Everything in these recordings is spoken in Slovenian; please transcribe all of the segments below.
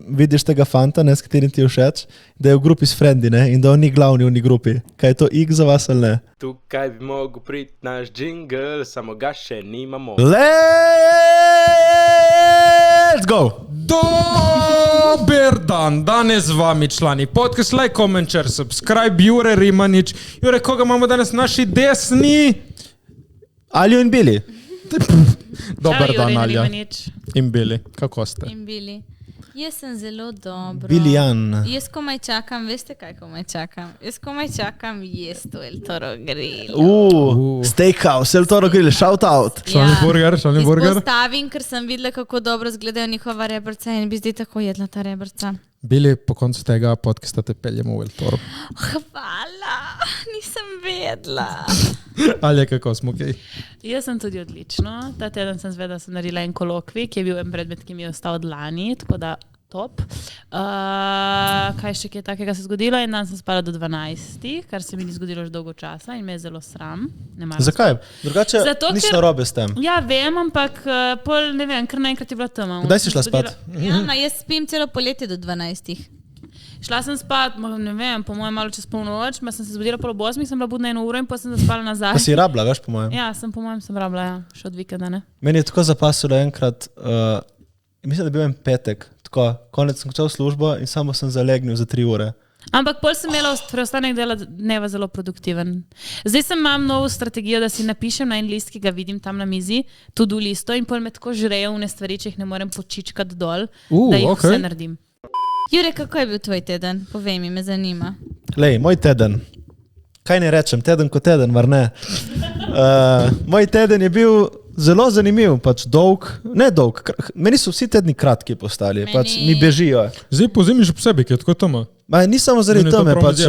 vidiš tega fanta, ne, s katerim ti je všeč, da je v grupi s frendi, ne, in da on ni glavni v ni grupi. Kaj je to X za vas ali ne? Tukaj bi mogel priti naš jingle, samo ga še nimamo. Let's go! Dober dan, danes z vami člani podcast, like, comment, share, subscribe, Jure Rimanič. Jure, koga imamo danes naši desni? Aljo in Bili. Dober dan, Jure Alja. Rimanič. In Bili, kako ste? In Bili. Jaz sem zelo dobro. Biljan. Jaz komaj čakam, veste kaj komaj čakam? Jaz komaj čakam jest to El Toro grill. Steakhouse, El Toro grill, shout out. Šalni burger. Izpostavim, ker sem videla, kako dobro izgledajo njihova rebrca in bi zdaj tako jedla ta rebrca. Bili, po koncu tega podcasta te peljemo v El Toro. Hvala, nisem vedela. Alja, kako smo, okej? Jaz sem tudi odlično. Ta teden sem zvedela, da sem naredila en kolokvij, ki je bil en predmet, ki mi je ostal od lani, tako da top. Kaj še kaj takega se zgodilo? En dan sem spala do 12, kar se mi ni zgodilo že dolgo časa in me je zelo sram. Zakaj? Drugače nič narobe s tem. Ja, vem, ampak pol, ne vem, kar naenkrat je bila tema. Kdaj si šla spat? Ja, jaz spim celo poletje do 12. Šla sem spat, ne vem, po mojem malo čez polnoč, sem se zbudila pol ob 8, sem bila budna 1 uro in potem sem zaspala nazaj. Pa si rabla, veš, po mojem? Ja, po mojem sem rabla, ja, še od vikenda, ne. Meni je tako zapasilo enkrat, mislim, da je bil en petek, tako, konec sem končal službo in samo sem zalegnil za 3 ure. Ampak pol sem imela preostanek dneva zelo produktiven. Zdaj imam novo strategijo, da si napišem na en list, ki ga vidim tam na mizi, to-do listo in pol me tako žrejo vne stvari, če jih ne morem počičkati dol, da jih vse naredim. Jure, kako je bil tvoj teden? Povej mi, me zanima. Lej, moj teden. Kaj ne rečem, teden kot teden, mar ne? Moj teden je bil zelo zanimiv, pač dolg, ne dolg, meni so vsi tedni kratki postali, pač mi bežijo. Zdaj pozimiš ob sebi, ki je tako toma. Ni samo zaradi tome, pač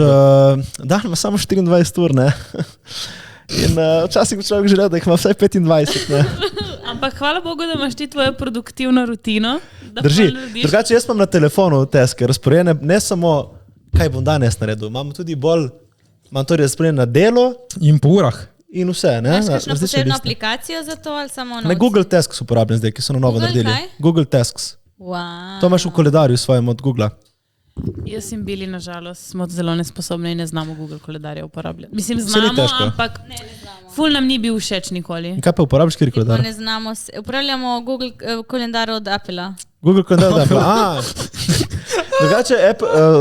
dan ima samo 24 ur, ne? In včasih bi človek želel, da jih ima vsaj 25, ne? Ampak hvala Bogu, da imaš ti tvojo produktivno rutino. Drži. Drugače, jaz imam na telefonu teske razporejene, ne samo, kaj bom danes naredil, imam tudi bolj, imam to razporejene na delo. In po urah. In vse, ne? Imaš kakšno posebno aplikacijo za to ali samo noc? Ne, Google Tasks uporabljam zdaj, ki so na novo naredili. Kaj? Google Tasks. Wow. To imaš v koledarju svojem od Googla. Jaz in Bili, nažalost, smo zelo nesposobni in ne znamo Google koledarja uporabljati. Mislim, ni znamo, težko. ampak ful nam ni bil všeč nikoli. In kaj pa uporabljaš, kjer koledar? Ne znamo, uporabljamo Google koledar od Apple-a. Google koledar od Apple. Drugače,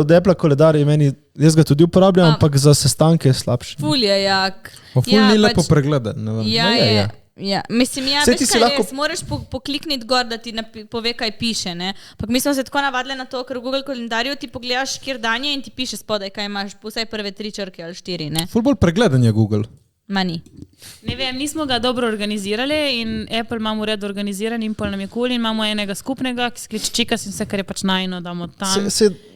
od Apple koledar je meni, jaz ga tudi uporabljam, ampak za sestanke je slabši. Ful je jak. Ful ni lepo pregledan. Ja, je. Ja, mislim, Saj veš ti si kaj lahko- res, moraš poklikniti gor, da ti pove, kaj piše, ne? Ampak mi smo se tako navadili na to, ker v Google koledarju ti pogledaš, kjer dan je in ti piše spodaj, kaj imaš, vsaj prve 3 črke ali 4, ne? Ful bolj pregledan je Google. Mani. Ne vem, nismo ga dobro organizirali in Apple imamo red organiziran in pol nam je cool in imamo enega skupnega, ki skliče čikas in vse, kar je pač najno, damo tam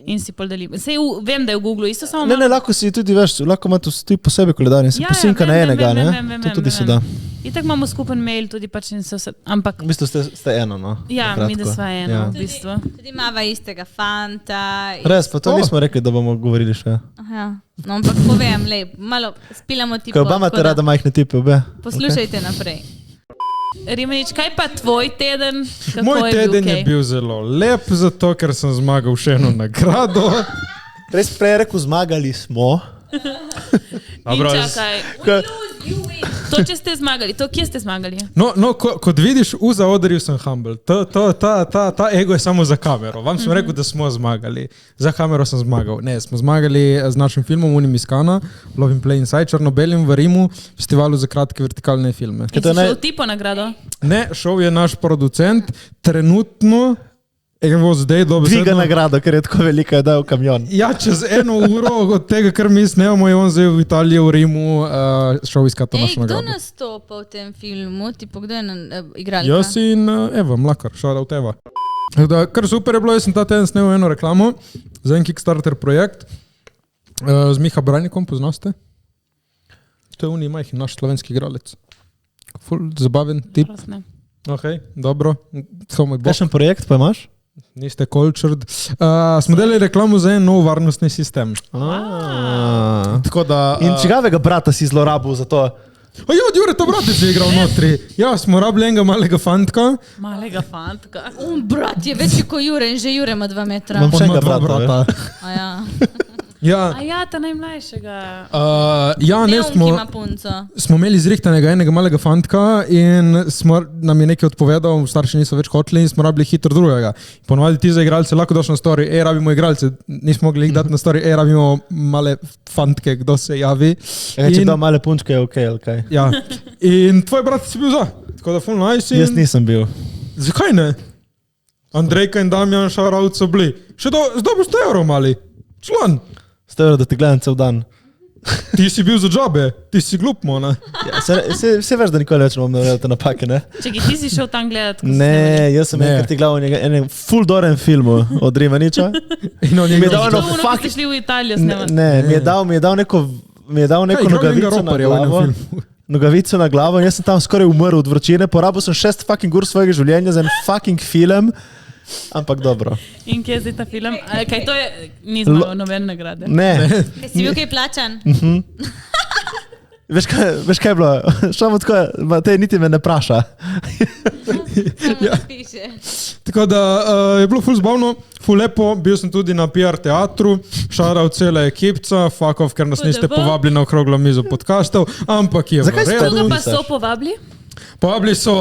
in si pol delimo. Sej vem, da je v Google isto, samo Ne, lahko si tudi, veš, lahko ima tudi posebej koledar in se posinka na enega, ne? To tudi se da. Itak imamo skupen mail tudi pač in se vse, ampak V bistvu ste eno, no? ja, mi da sva eno, Ja. v bistvu. Tudi imava istega fanta. Res, pa to nismo rekli, da bomo govorili še. Ja. No, ampak povem, lej, malo spilamo tipo. Kaj oba imate rada majhne tipe, obe? Poslušajte naprej. Rimanič, kaj pa tvoj teden? Kako Moj teden je okay? bil zelo lep, zato ker sem zmagal še eno nagrado. Res prej rekel, zmagali smo. In čakaj, to če ste zmagali, to kje ste zmagali? No, kot vidiš, v zaodrju sem humble. Ta ego je samo za kamero. Vam sem rekel, da smo zmagali. Za kamero sem zmagal. Ne, smo zmagali z našim filmom Unim Iskana, Love in Play Inside, črno-belim v Rimu, festivalu za kratke vertikalne filme. In si šel ti po nagrado? Ne, šel je naš producent, trenutno, evo zdaj Dviga nagrado, ker je tako velika, da je v kamion. Ja, čez 1 uro od tega, kar mi snemamo, je on zdaj v Italiji, v Rimu, šel iskati našo Kdo nagrado. nastopa v tem filmu? Tipo, kdo je igralka? Jaz in Eva Mlakar, shout out Eva. Da, kar super je bilo, jaz sem ta teden snemal eno reklamo za en Kickstarter projekt z Miha Branikom, poznaste? To je majhen naš slovenski igralec. Ful zabaven tip. Prosne. Ok, dobro. Kakšen projekt pa imaš? Niste cultured. Smo delali reklamu za en nov varnostni sistem. Tako da... In čigavega brata si zlorabil za to? A ja, od Jureta Bratic je igral notri. Ja, smo rabili enega malega fantka. Malega fantka. Brat je večji kot Jure in že Jure ima 2 metra. Imam še On ima enega dva brata. A ja. Ja, A ja, ta najmlajšega. ja, Ne, ne, on, ki ima punco. smo imeli zrihtanega enega malega fantka in nam je nekaj odpovedal, starši niso več hoteli in smo rabili hitro drugega. Ponovadi ti za igralce lahko došli na story, rabimo igralce, nismo mogli jih dati na story, rabimo male fantke, kdo se javi. Če da male punčke, je ok, ali kaj. Ja. In tvoj brat si bil za, tako da full nice. Jaz nisem bil. Zakaj ne? Andrejka in Damjan Šaravc so bili. Še zdaj boš 100 evrov mali. Član. 100 evrov, da ti gledam cel dan. Ti si bil za džabe, ti si glup, mona. Ja, se veš, da nikoli več ne bom naredil te napake, ne? Čekaj, ti si šel tam gledati. ko so Ne, jaz sem Ne. enkrat igral v enem full dorem filmu od Rimaniča. In on je Mi je igral. dal snimali. eno To ono, ko ste šli v Italijo snemati. Ne, mi je dal neko Kaj, igral enega nogavico na roparja v enem glavo. filmu. Nogavico na glavo in jaz sem tam skoraj umrl od vročine. Porabil sem 6 fucking ur svojega življenja za en fucking film. Ampak dobro. In kje je zdaj ta film? A, kaj to je? Ni zmagal nobene nagrade. Ne. Si bil kaj plačan? Veš kaj je bilo? Šel tako, te niti me ne vpraša. Samo piše. Tako da je bilo ful zabavno, ful lepo, bil sem tudi na PR teatru, šaral cela ekipca, fuck off, ker nas niste FDV. povabili na okroglo mizo podcastov, ampak je Zakaj v ste redu. Koga pa pisaš? so povabili? Povabili so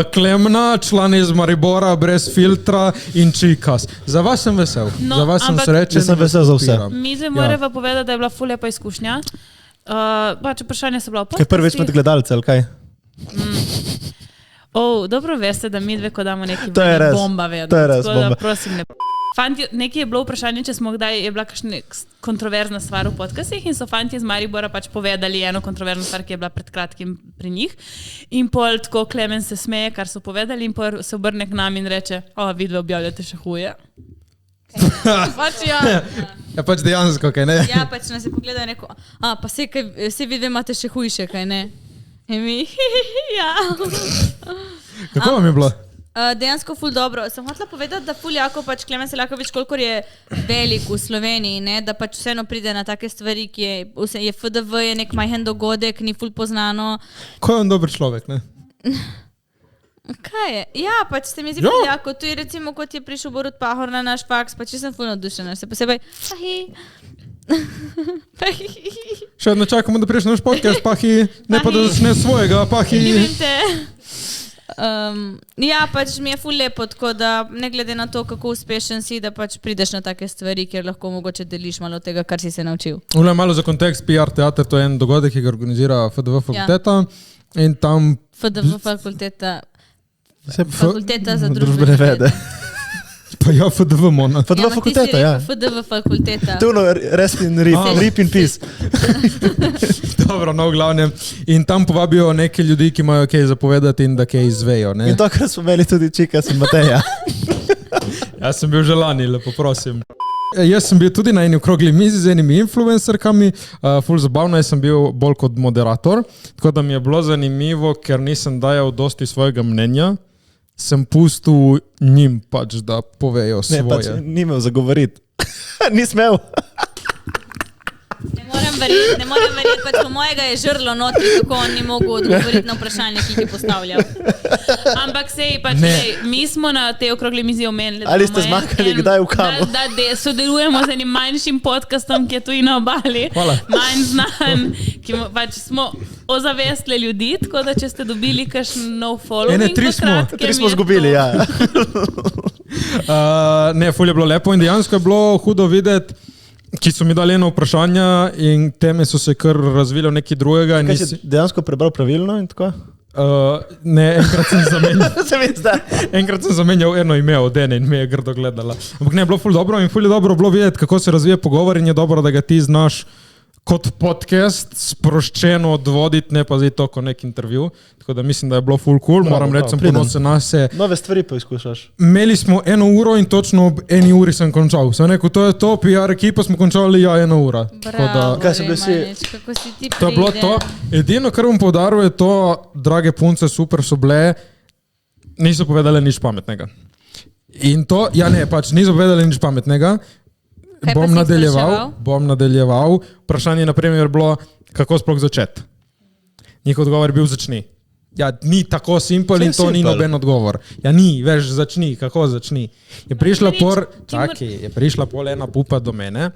Klemna, član iz Maribora, brez filtra in Čikas. Za vas sem vesel, No, za vas sem ampak- srečen. Jaz sem vesel za vse. podpiram. Mi zdaj moramo povedati, da je bila ful lepa izkušnja. Pač vprašanje so bila o Kaj prvič med podcastih. gledalce, ali kaj? Dobro veste, da mi dve, ko damo neki To je res. bomba vedno. To je res, Tako da, bomba. prosim, ne. Fantje, nekaj je bilo vprašanje, če smo kdaj, je bila kakšna kontroverzna stvar v podcastih in so fantje iz Maribora pač povedali eno kontroverzno stvar, ki je bila pred kratkim pri njih. In pol tako Klemen se smeje, kar so povedali in pol se obrne k nam in reče, vidve objavljate še huje. Pač ja. Ja, pač dejansko, kaj ne? Ja, pač nas je pogledal in rekel, pa se vi dve imate še hujše, kaj ne? In mi, ja. Kako vam je bilo? Dejansko ful dobro. Sem hotela povedati, da ful jako pač Klemen Selakovič, kolikor je velik v Sloveniji, ne, da pač vseeno pride na take stvari, ki je FDV, je nek majhen dogodek, ni ful poznano. Ko je on dober človek, ne? Kaj je? Ja, pač se mi zdi ful jako. Tu je recimo, kot je prišel Borut Pahor na naš faks, pač sem ful navdušena. Se posebej, Še vedno čakamo, da priješ naš podcast, pahi, ne pa da začne svojega, pahi. ljubim te. Ja, pač mi je ful lepo, tako da ne glede na to, kako uspešen si, da pač prideš na take stvari, kjer lahko mogoče deliš malo tega, kar si se naučil. Ule, malo za kontekst, PR teater, to je en dogodek, ki ga organizira FDV fakulteta in tam FDV fakulteta. Se Fakulteta za družbene vede. pa ja, FDV mona. FDV fakulteta, ja. FDV fakulteta. Tuno, rest in rip in peace. Dobro, no, v glavnem. In tam povabijo neke ljudi, ki imajo kaj zapovedati in da kaj izvejo. Ne? In to, kar smo imeli tudi Čikas in Mateja. Jaz sem bil že lani, lepo prosim. Jaz sem bil tudi na eni okrogli mizi z enimi influencerkami, ful zabavno, jaz sem bil bolj kot moderator, tako da mi je bilo zanimivo, ker nisem dajal dosti svojega mnenja, sem pustil njim pač, da povejo Ne, pač svoje. ni imel zagovoriti. Ni smel. Ne morem verjeti, pač po mojega je žrlo notri, kako on ni mogel odgovoriti na vprašanje, ki jih je postavljal. Ampak sej, pač, lej, mi smo na tej okrogli mizi omenili. da Ali ste imamo zmagali kdaj v Kamu? Da sodelujemo z enim manjšim podcastom, ki je tu na obali. Hvala. Manj znan, ki pač smo ozavestili ljudi, tako da če ste dobili kakšen nov following, Ene, tri v kratkem, Tri smo je zgubili, to- ja. Ne, ful je bilo lepo in dejansko je bilo hudo videti, ki so mi dali eno vprašanje in teme so se kar razvile v nekaj drugega. Kaj si dejansko prebral pravilno in tako? Ne, enkrat sem zamenjal. Se mi zda. Enkrat sem zamenjal eno ime od ene in me je grdo gledala. Ampak ne, je bilo ful dobro in ful je dobro bilo videti, kako se razvija pogovor in je dobro, da ga ti znaš kot podcast sproščeno odvoditi, ne pa zdaj to kot nek intervju. Tako da mislim, da je bilo ful cool, moram reči, sem pridem. ponosen na se. Nove stvari pa izkušaš. Imeli smo 1 uro in točno ob 1 uri sem končal. Sem rekel, to je to, PR ekipa smo končali, ja, 1 ura. Tako da, Bravo, Kaj so bili vsi- Remanič, kako si ti to je bilo to. Edino, kar bom poudaril, je to, drage punce, super so bile, niso povedali nič pametnega. In to, ja ne, pač niso povedali nič pametnega. Kaj pa si spraševal? Bom nadaljeval. Vprašanje je naprimer bilo, kako sploh začeti. Njihov odgovor je bil začni. Ja, ni tako simpel in to ni simple. noben odgovor. Ja, ni, veš, začni, kako začni. Je prišla pol ena pupa do mene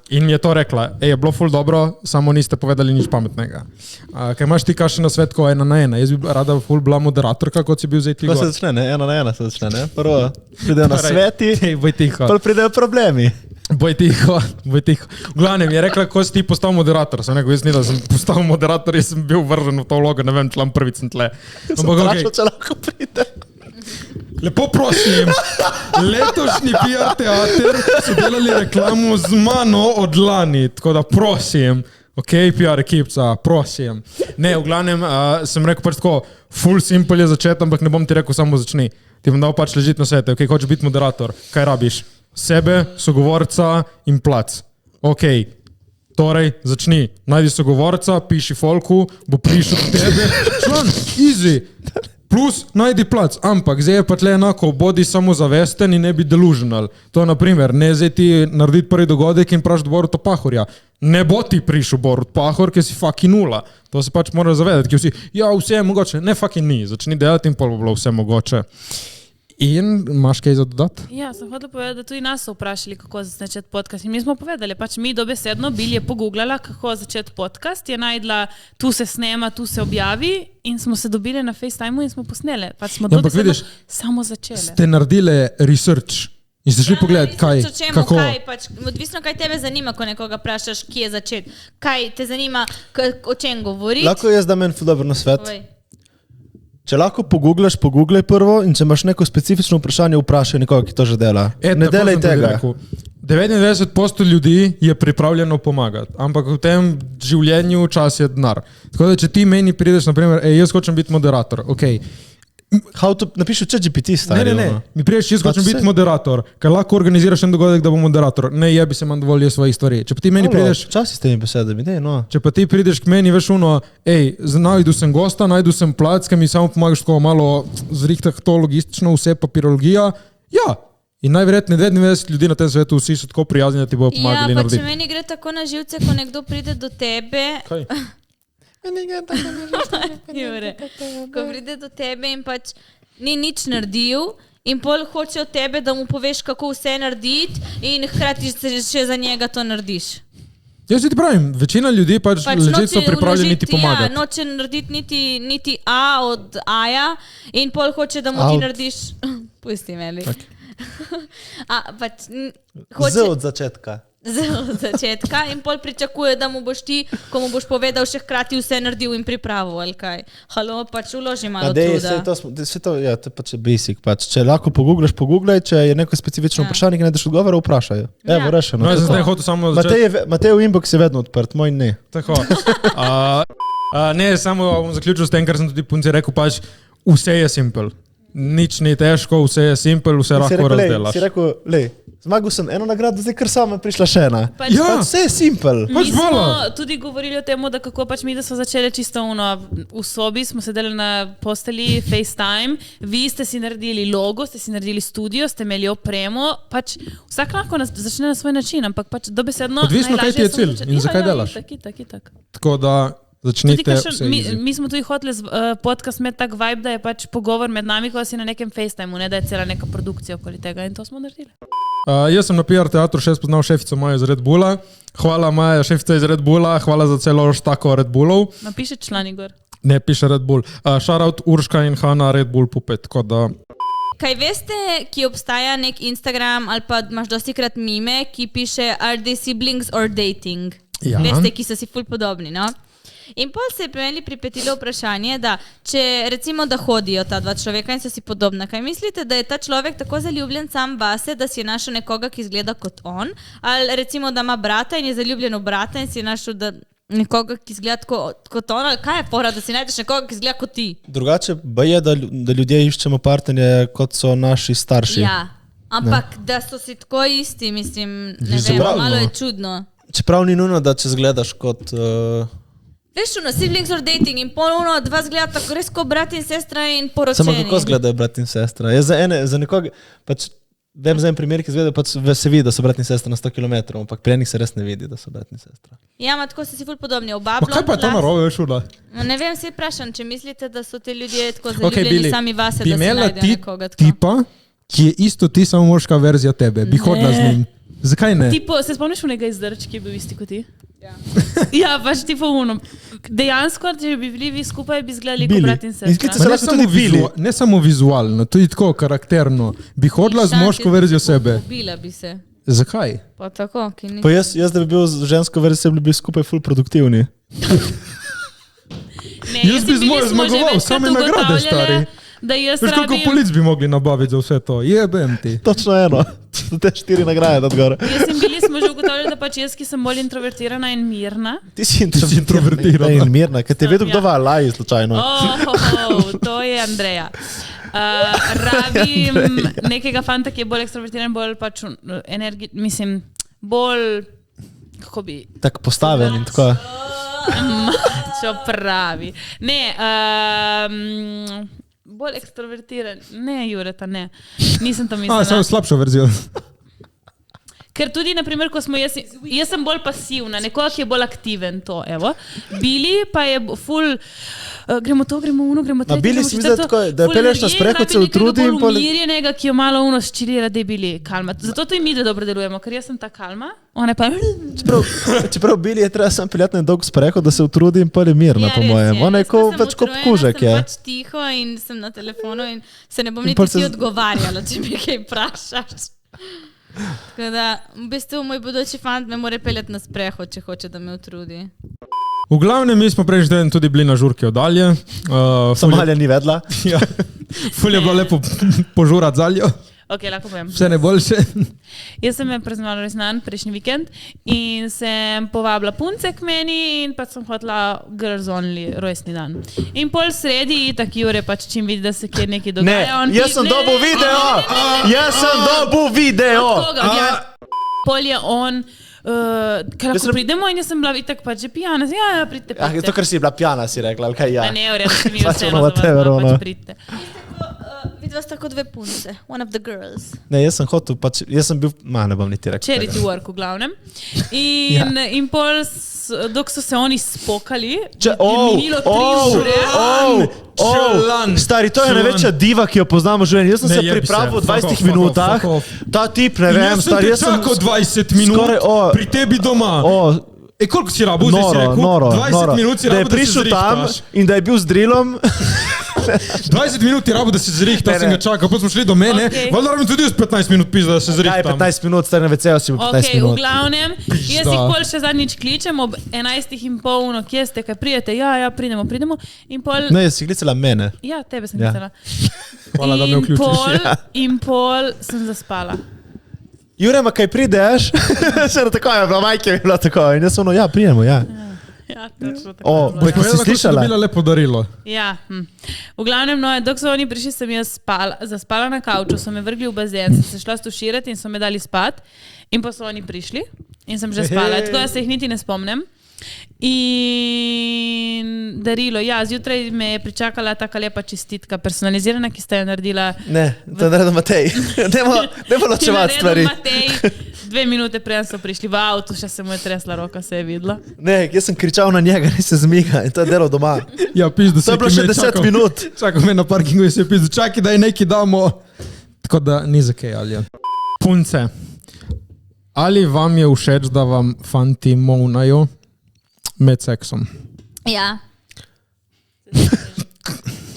in mi je to rekla, je bilo ful dobro, samo niste povedali nič pametnega. Kaj imaš ti kakšen nasvet, ko 1 na 1? Jaz bi rada ful bila moderatorka, kot si bil zdaj ti Ko gor. se začne, ne? 1 na 1 se začne, ne? Prvo pridejo na sveti, Boj tiho. pol pridejo problemi. Boj tiho. V glavnem je rekla, ko si ti postal moderator. Sem rekel, jaz ni, da sem postal moderator, jaz sem bil vržen v to vlogo, ne vem, član prvič sem tle. Sem Ampak okej, vprašal, če lahko pride. lepo prosim, letošnji PR teater so delali reklamo z mano od lani, tako da prosim, ok, PR ekipca, prosim. Ne, v glavnem sem rekel pač tako, full simple je začeti, ampak ne bom ti rekel samo začni. Ti bom dal pač ležiti na svete, ok, hočeš biti moderator, kaj rabiš? Sebe, sogovorca in plac. Ok, torej začni. Najdi sogovorca, piši folku, bo prišel do tebe. Član, easy. Plus, najdi plac. Ampak zdaj je pa tle enako, bodi samozavesten in ne bi delusional. To je naprimer, ne zdaj ti narediti prvi dogodek in prašiti Boruta Pahorja. Ne bo ti prišel Borut Pahor, ker si fucking nula. To se pač mora zavedati, ker vsi, ja, vse je mogoče. Ne, fucking ni. Začni delati in pol bo bilo vse mogoče. In imaš kaj za dodati? Ja, sem hodila povedati, da tudi nas so vprašali, kako začeti podcast. In mi smo povedali, pač mi dobesedno bili je pogooglala, kako začeti podcast, je najdla, tu se snema, tu se objavi in smo se dobili na FaceTimeu in smo posneli. Pač smo dobesedno samo začeli. Ste naredili research in ste šli pogledati, kako. Pač, odvisno, kaj tebe zanima, ko nekoga vprašaš, kje začeti. Kaj te zanima, o čem govoriti. Lahko jaz dam en ful dober nasvet. Povej. Če lahko pogoogleš, pogooglej prvo in če imaš neko specifično vprašanje, vprašaj nekoga, ki to že dela. Ne delaj tega. 99% ljudi je pripravljeno pomagati, ampak v tem življenju čas je denar. Tako da, če ti meni prideš, naprimer, jaz hočem biti moderator, ok. Napiši v ChatGPT stari. Ne. Mi priješ, jaz hočem biti moderator, ker lahko organiziraš en dogodek, da bom moderator. Ne, jebi se manj dovolj svojih stvari. Če pa ti meni prideš... Časi s temi besedami, dej, no. Če pa ti prideš k meni, veš uno, najdu sem gosta, najdu sem plac, ki mi samo pomagaš tako malo zrihtati to logistično, vse papirologija. Ja, in najverjetneje 99 ljudi na tem svetu, vsi so tako prijazni, da ti bodo pomagali narediti. Ja, pa če meni gre tako na živce, ko nekdo pride do tebe... Kaj? Jure, ko pride do tebe in pač ni nič naredil in pol hoče od tebe, da mu poveš, kako vse narediti in hkrati še za njega to narediš. Jaz ti pravim, večina ljudi pač ležit so pripravljeni ti pomagati. Ja, noče narediti niti A od A-ja in pol hoče, da mu ti narediš... Pusti me, ali. Pač hoče... Z od začetka. Od začetka in pol pričakuje, da mu boš ti, ko mu boš povedal, še hkrati vse naredil in pripravil, ali kaj. Halo, pač uloži malo truda. To je pač basic. Pač. Če lahko pogooglej, če je neko specifično vprašanje, ki ne daš odgovora, vprašaj. Evo, rešeno. No, jaz sem zdaj hotel samo začeti. Matej v inbox je vedno odprt, moj ne. Tako. Ne, samo bom zaključil s tem, kar sem tudi punci rekel, pač vse je simpel. Nič ni težko, vse je simpel, vse lahko razdelaš. Si rekel, lej, zmagal sem eno nagrado, zdaj kar sama prišla še ena. Ja. Pač vse je simpel. Mi smo tudi govorili o tem, da kako pač mi, da smo začeli čisto v sobi, smo sedeli na posteli FaceTime, vi ste si naredili logo, ste si naredili studio, ste imeli opremo, pač vsak lahko začne na svoj način, ampak pač dobesedno odvisno, kaj ti je cilj in zakaj delaš. Tako da začnite vse mi smo tudi hoteli podcast imeti tak vibe, da je pač pogovor med nami, ko si na nekem FaceTimeu, ne da je cela neka produkcija okoli tega in to smo naredili. Jaz sem na PR teatru še spoznal šefico Majo iz Red Bulla. Hvala Maja, šefica iz Red Bulla, hvala za celo štako Red Bullov. Napiše član Igor. Ne, piše Red Bull. Shoutout Urška in Hanna Red Bull Puppet, tako da... Kaj veste, ki obstaja nek Instagram ali pa imaš dostikrat mime, ki piše Are they siblings or dating? Ja. Veste, ki so si ful podobni, no? In pol se je pri meni pripetilo vprašanje, da če recimo, da hodijo ta dva človeka in so si podobna, kaj mislite, da je ta človek tako zaljubljen sam vase, da si je našel nekoga, ki izgleda kot on? Ali recimo, da ima brata in je zaljubljen v brata in si je našel nekoga, ki izgleda kot on? Ali kaj je fora, da si najdeš nekoga, ki izgleda kot ti? Drugače je, da ljudje iščemo partnerje, kot so naši starši. Ja, ampak da so si tako isti, mislim, ne vem, malo je čudno. Čeprav ni nujno, da če zgledaš kot... Veš, siblings or dating in polno dva zgleda tako res kot brat in sestra in poročeni. Samo kako zgledajo brat in sestra? Za nekoga, pač Vem za en primer, ki izgleda, pač se vidi, da so bratni sestra na 100 km, ampak pri enih se res ne vidi, da so bratni sestra. Ja, ma tako si ful podobni. Pa kaj pa je to narobe, šula? Ne vem, se vprašam, če mislite, da so ti ljudje tako Okay, zaljubljeni sami vase, bi da si imela najdejo ti nekoga tako. tipa, ki je isto ti, samo moška verzija tebe. Bi hodila z njim. Zakaj ne? Tipo, se spomniš unega izdrč, ki je bil isti kot ti? Ja, pač tipo uno. Dejansko, če bi bili vi skupaj, bi izgledali kot brat in Izgleda sestra. se Pa lahko tudi bili. ne samo vizualno, tudi tako karakterno. Bi hodila z moško verzijo sebe. Ubila bi se. Zakaj? Pa tako, ki ni. Pa jaz, da bi bil z žensko verzijo, bi bili skupaj ful produktivni. Ne, Jaz bi zmagoval, same nagrade, stari. Da jaz Veš, koliko rabim... polic bi mogli nabaviti za vse to? Jebem ti. Točno eno. Te 4 nagrade dati gor. Jaz in bili smo že ugotovili, da pač jaz, ki sem bolj introvertirana in mirna. Ti si introvertirana. In mirna, ker te vedo, kdo va laj slučajno. To je Andreja. Rabim nekega fanta, ki je bolj ekstrovertiran, bolj pač mislim, bolj, kako bi... Tak postaven in tako. Čo pravi. Ne, bolj ekstrovertiran. Ne, Jureta, ne. Nisem to mislila. Samo slabšo verzijo. Ker tudi, naprimer, ko smo jaz sem bolj pasivna, nekoga, ki je bolj aktiven, to, evo. Bili pa je ful, gremo to, gremo uno, gremo tretje, Bili gremo si videti tako, da pelješ na sprehod, se utrudi in bolj umirjenega, ki jo malo uno ščilira, da je bili kalma. Zato to mi da dobro delujemo, ker jaz sem ta kalma, ona pa... Čeprav Bili je treba sam peljati na dolg sprehod, da se utrudi in pa je mirna, po mojem. Ona je pač kot kužek. Sem pač tiho in sem na telefonu in se ne bom niti ti odgovarjala, če mi kaj vprašaš. Tako da, v bistvu moj bodoči fant me mora peljati na sprehod, če hoče, da me utrudi. V glavnem, mi smo prejšnji teden tudi bili na žurki oddalje. Somalija ni vedla. Ja. Ful je bilo lepo požurati zaljo. Ok, lahko povem. Vse najboljše. Jaz sem praznovala rojstni dan prejšnji vikend in sem povabila punce k meni in pa sem hotela girls only rojstni dan. In pol sredi, tak Jure pač čim vidi, da se kjer nekaj dogaja. Ne, jaz sem dobil video! Jaz sem dobil video! Pol je on, kaj lahko pridemo in jaz sem bila itak pač že pijana. Ja, pridite. To, ker si bila pijana, si rekla, ali kaj ja. Ne, v redu, si mi Pač vseeno ono za vas, whatever, ono. pač pridite. Vidva sta kot dve punce, one of the girls. Ne, jaz sem hotel, pač, jaz sem bil, ne bom niti rekel. Charity work v glavnem. In pol, dok so se oni spokali, je minilo 3 ure. Stari, to je največja diva, ki jo poznamo v življenju. Jaz sem se pripravil v 20 minutah. Ta tip, ne vem, stari, jaz sem tako 20 minut pri tebi doma. Koliko si rabu, zdaj si rekel? Noro. 20 minut si rabu, da je prišel tam in da je bil z drilom. 20 minut je rabu, da se zrihta, sem ga čakal, pa smo šli do mene. Valjda rabim tudi 15 minut pizda, da se zrihtam. 15 minut, stari na WC-ju si bil 15 minut. V glavnem, jaz jih pol še zadnjič kličem ob 11:30, kje ste, kaj prijete? Ja, pridemo. In pol... Ne, si klicala mene. Ja, tebe sem klicala. Hvala, da me vključiš. In pol sem zaspala. Jure, ma kaj prideš? Še tako je bilo, majke je bilo tako. In jaz sem ja, prijemo, ja. Ja, točno tako. Kaj si slišala? Dobila lepo darilo. Ja. V glavnem, dok so oni prišli, sem jaz zaspala na kavču, so me vrgli v bazen, sem se šla stuširati in so me dali spat. In pa so oni prišli in sem že spala. Tako da se jih niti ne spomnim. In darilo, ja, zjutraj me je pričakala taka lepa čestitka, personalizirana, ki ste jo naredila. Ne, to je naredil Matej. Dajmo ločevati stvari. Matej, 2 minute prej so prišli v avtu, še se mu je tresla roka, se je videla. Ne, jaz sem kričal na njega, ne se zmiga in to je delal doma. Ja, pizdu, to je bilo še 10 minut. Čakal me na parkingu in se je pizdu, čakaj, da je nekaj damo. Tako da ni za kaj, ali. Punce, ali vam je všeč, da vam fanti movnajo med seksom? Ja.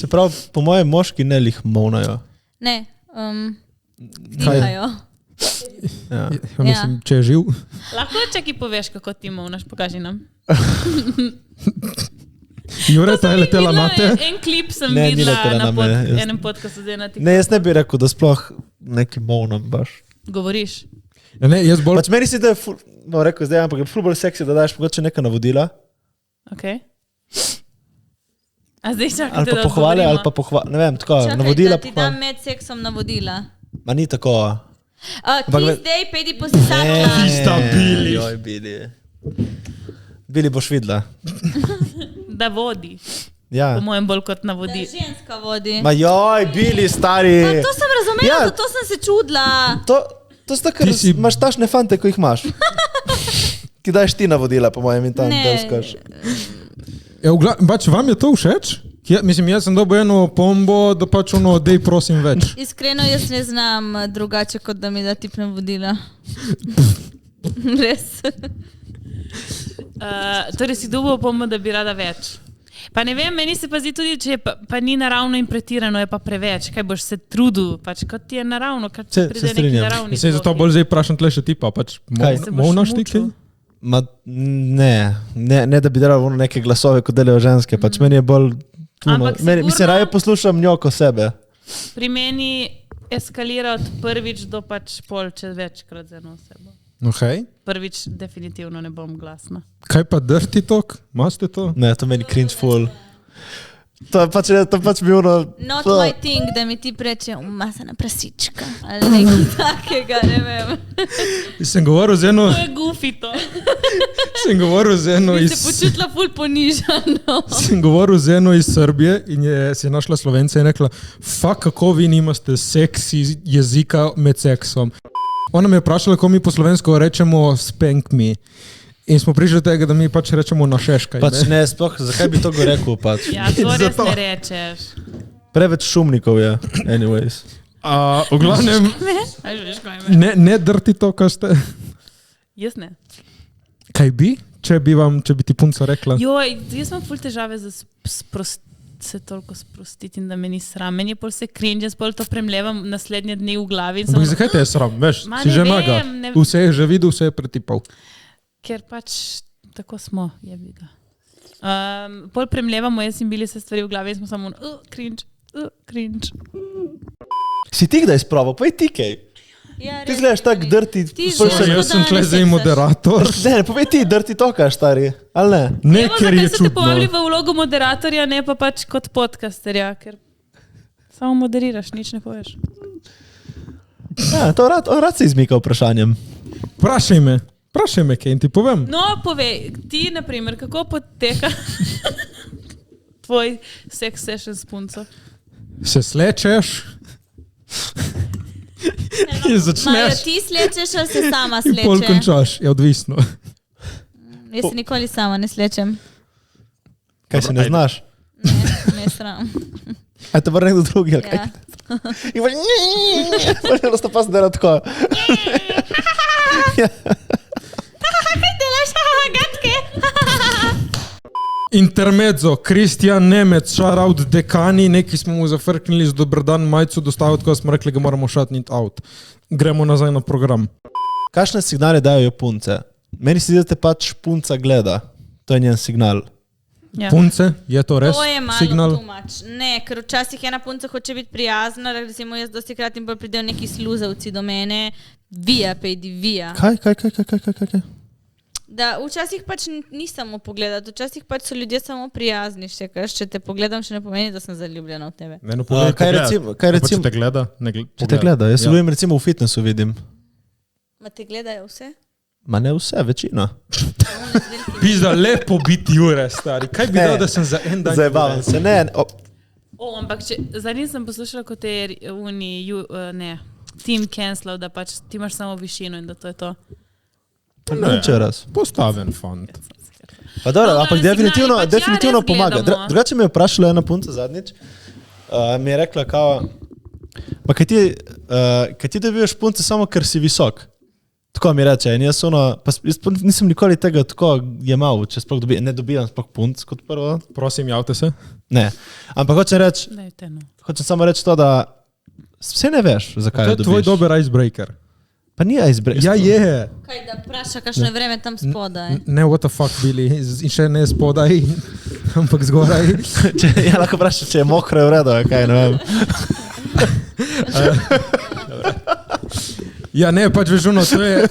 Čeprav po mojem moški ne lih movnajo. Ne, dihajo. Ja, mislim, če je živ. Lahko čaki poveš, kako ti movnaš, pokaži nam. Jureta je letela na te? En klip sem videla na enem podcastu zdaj na TikToku. Ne, jaz ne bi rekel, da sploh neki movnam baš. Govoriš? Ja, ne, jaz bolj... Pač meni si, da je rekel zdaj, ampak je ful bolj seksi, da daš mogoče neka navodila. Ok. A zdaj čakate, ali pa pohvali, ali pa pohvali, ne vem, tako, čakaj, navodila. Čakaj, da ti dam med seksom navodila. Ma ni tako. Ti zdaj pedi posisakla. Tista Bili. Joj, Bili. Bili boš videla. Da vodi. Ja. Po mojem bolj kot navodi. Da ženska vodi. Ma joj, Bili, stari. Pa to sem razumela Ja. zato sem se čudila. To sta, ker imaš tašne fante, ko jih imaš. Ki daš ti navodila, po mojem, in tam Ne. delskaš. Pač vam je to všeč? Mislim, jaz sem dobil eno pombo, da pač ono, dej prosim več. Iskreno, jaz ne znam drugače, kot da mi da tip navodila. Res. Torej si dobil pombo, da bi rada več. Pa ne vem, meni se pa zdi tudi, če je pa ni naravno in pretirano, je pa preveč. Kaj boš se trudil, pač kot ti je naravno, kar ti Se pride neki strinjam. naravni. Se zato bolj zdaj vprašam tle še tipa, pač Kaj? Se boš molnaš ti mučil? kaj? Ma, ne, da bi delal ono neke glasove, kot delajo ženske, pač meni je bolj tuno. Ampak Mislim, sigurno- raje poslušam njo ko sebe. Pri meni eskalira od prvič do pač pol, če večkrat z eno osebo. Okay. Prvič definitivno ne bom glasna. Kaj pa dirty talk? Maste to? Ne, to meni cringe full. To je pač bi ono... Not my thing, da mi ti preče umasana prasička. Ali nekaj takega, ne vem. Sem govoril z eno, To je goofy to. sem govoril z eno Bi iz... se počutila ful ponižano. Sem govoril z eno iz Srbije in si je našla Slovence in rekla, kako vi nimate seksi jezika med seksom. Ona me je vprašala, kako mi po slovensko rečemo spank me. In smo prišli do tega, da mi pač rečemo našeškaj. Pač ne, sploh, zakaj bi to go rekel pač? Ja, to res Zato. ne rečeš. Preveč šumnikov je, anyways. V glavnem, A veš, kaj me? ne dirty talk, kaj ste. Jaz ne. Kaj bi, če bi ti punca rekla? Joj, jaz imam ful težave za se toliko sprostiti in da me ni sram. Meni je pol vse cringe, jaz pol to premlevam naslednje dni v glavi. In Ampak zakaj te je sram? Veš, Ma si ne že vem, maga. ne- Vse je že videl, vse je pretipal. Ker pač tako smo, je videl. Pol premlevamo, jaz in bili se stvari v glavi in smo samo cringe, cringe. Si ti kdaj sproval? Povej ti kaj. Ja, Ti res, zgledaš tak Jani. dirty. Ti Povej že- še- Jaz sem tle ne zdaj seksaš. moderator. Ne, povej ti dirty talkaš, stari. Ali ne? Ne, Evo, ker je zakaj so te povabili čudno. v vlogo moderatorja, ne pa pač kot podcasterja, ker samo moderiraš, nič ne poveš. Ja, to rad se izmika vprašanjem. Vprašaj me kaj in ti povem. No, povej, ti, na primer, kako poteka tvoj sex session s punco? Se slečeš in Majo začneš ti slečeš ali se sama in pol sleče? končaš. Je odvisno. Jaz se nikoli sama ne slečem. Kaj se ne znaš? Ne, ne sram. A te bo nekdo drugi, ali kaj? Ja. In pa enostavno pa se dela tako. Delaš gatke? Intermezzo, Kristjan Nemec, shoutout dekani, neki smo mu zafrknili z dobrodan majico dostaviti, ko smo rekli, ga moramo shutnit out. Gremo nazaj na program. Kakšne signale dajo punce? Meni se zdi, da te pač punca gleda. To je njen signal. Ja. Punce, je to res To je malo signal? tumač. Ne, ker včasih ena punca hoče biti prijazna, recimo jaz dosti krat in bolj pridejo neki sluzavci do mene, vija, pejdi, vija. Kaj? Da včasih pač ni samo pogledati, včasih pač so ljudje samo prijazni, še kaj, če te pogledam, še ne pomeni, da sem zaljubljena v tebe. Meni povej, kaj recimo- Če te gleda? Če te gleda, jaz Ja. recimo v fitnessu vidim. Ma te gledajo vse? Ma ne vse, večina. Pizda, lepo biti Jure, stari. Kaj bi Ne. dal, da sem za en dan... Zabavam se, ne. Ampak zadnjič sem poslušala, kot je Team Cancel, da pač ti imaš samo višino in da to je to. Ne, če raz. Postaven fant. Pa dobro, No, ampak glavne definitivno, signali pač ja, definitivno res pomaga. gledamo. Drugače me je vprašala ena punca zadnjič. Mi je rekla, pa kaj ti dobivaš punce samo, ker si visok. Tako mi reče. In jaz nisem nikoli tega tako jemal, če sploh ne dobivam sploh punc kot prvo. Prosim, javte se. Ne. Ampak hočem samo reči to, da vse ne veš, zakaj To jo je dobiš. tvoj dober icebreaker. Pa ni icebreaker. Ja, je. Kaj da vpraša, kakšno je vreme tam spodaj? Ne, what the fuck, Billy. In še ne spodaj, ampak zgoraj. Ja, lahko vprašaš, če je mokro, je v redu, kaj ne vem. Ja, ne, pač veš, ono, to je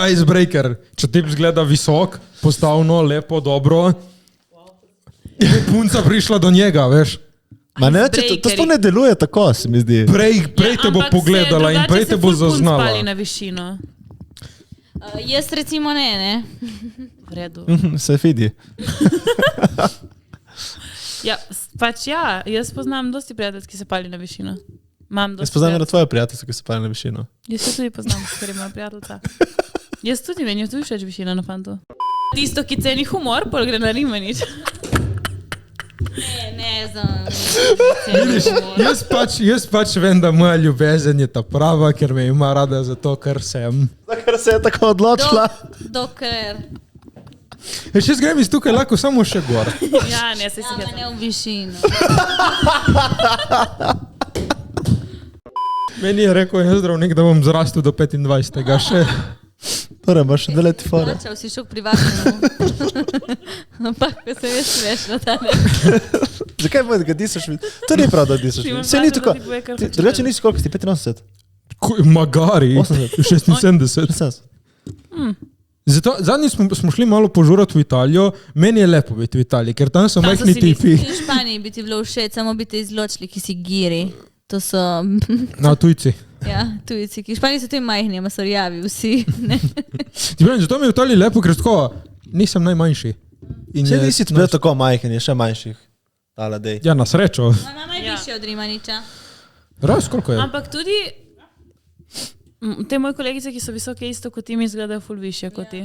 icebreaker. Če ti zgleda visok, postavno, lepo, dobro, je punca prišla do njega, veš. Ma ne, to sploh ne deluje tako, se mi zdi. Prej te bo pogledala in prej te bo zaznala. Spali na višino. Jaz recimo ne. V redu. Se vidi. Ja, pač ja, jaz poznam dosti prijateljev, ki se pali na višino. Imam Jaz poznam na tvojo prijateljico, ki se pali na višino. Jaz se tudi poznam, ker je moja prijateljica. Jaz tudi, meni je tudi všeč višina na fantu. Tisto, ki ceni humor, pol gre na Rimanič. Ne, Jaz pač vem, da moja ljubezen je ta prava, ker me ima rada zato, ker sem. Zakaj se je tako odločila? Dokler. Še grem iz tukaj lahko samo še gor. Ja, ne, se si Sama ne v višino. Meni je rekel en zdravnik, da bom zrastel do 25. še. Torej, imaš še 2 leti fora. Plačal si šel privatnemu. Ampak, ko sem jaz smešna danes. Zakaj moj, da ga disaš? To ni prav, da disaš. Vse ni tako. Drugače nisi koliko si, 85? Magari, 80. 76. 80. Zato, zadnji smo šli malo požurati v Italijo, meni je lepo biti v Italiji, ker tam so majhni tipi. V Španiji bi ti bilo všeč, samo bi te izločili, ki si giri. To so... Na tujci. Ja, tujci. V Španiji so tudi majhni, ama so rjavi vsi. Zato mi je v Italiji lepo, ker tako nisem najmanjši. Če nisi bil tako majhen, je še manjših. Tala dej. Ja, na srečo. Mama je najvišja od Rimaniča. Raz, koliko je? Ampak tudi te moje kolegice, ki so visoke isto kot ti, mi izgledajo ful više kot ti.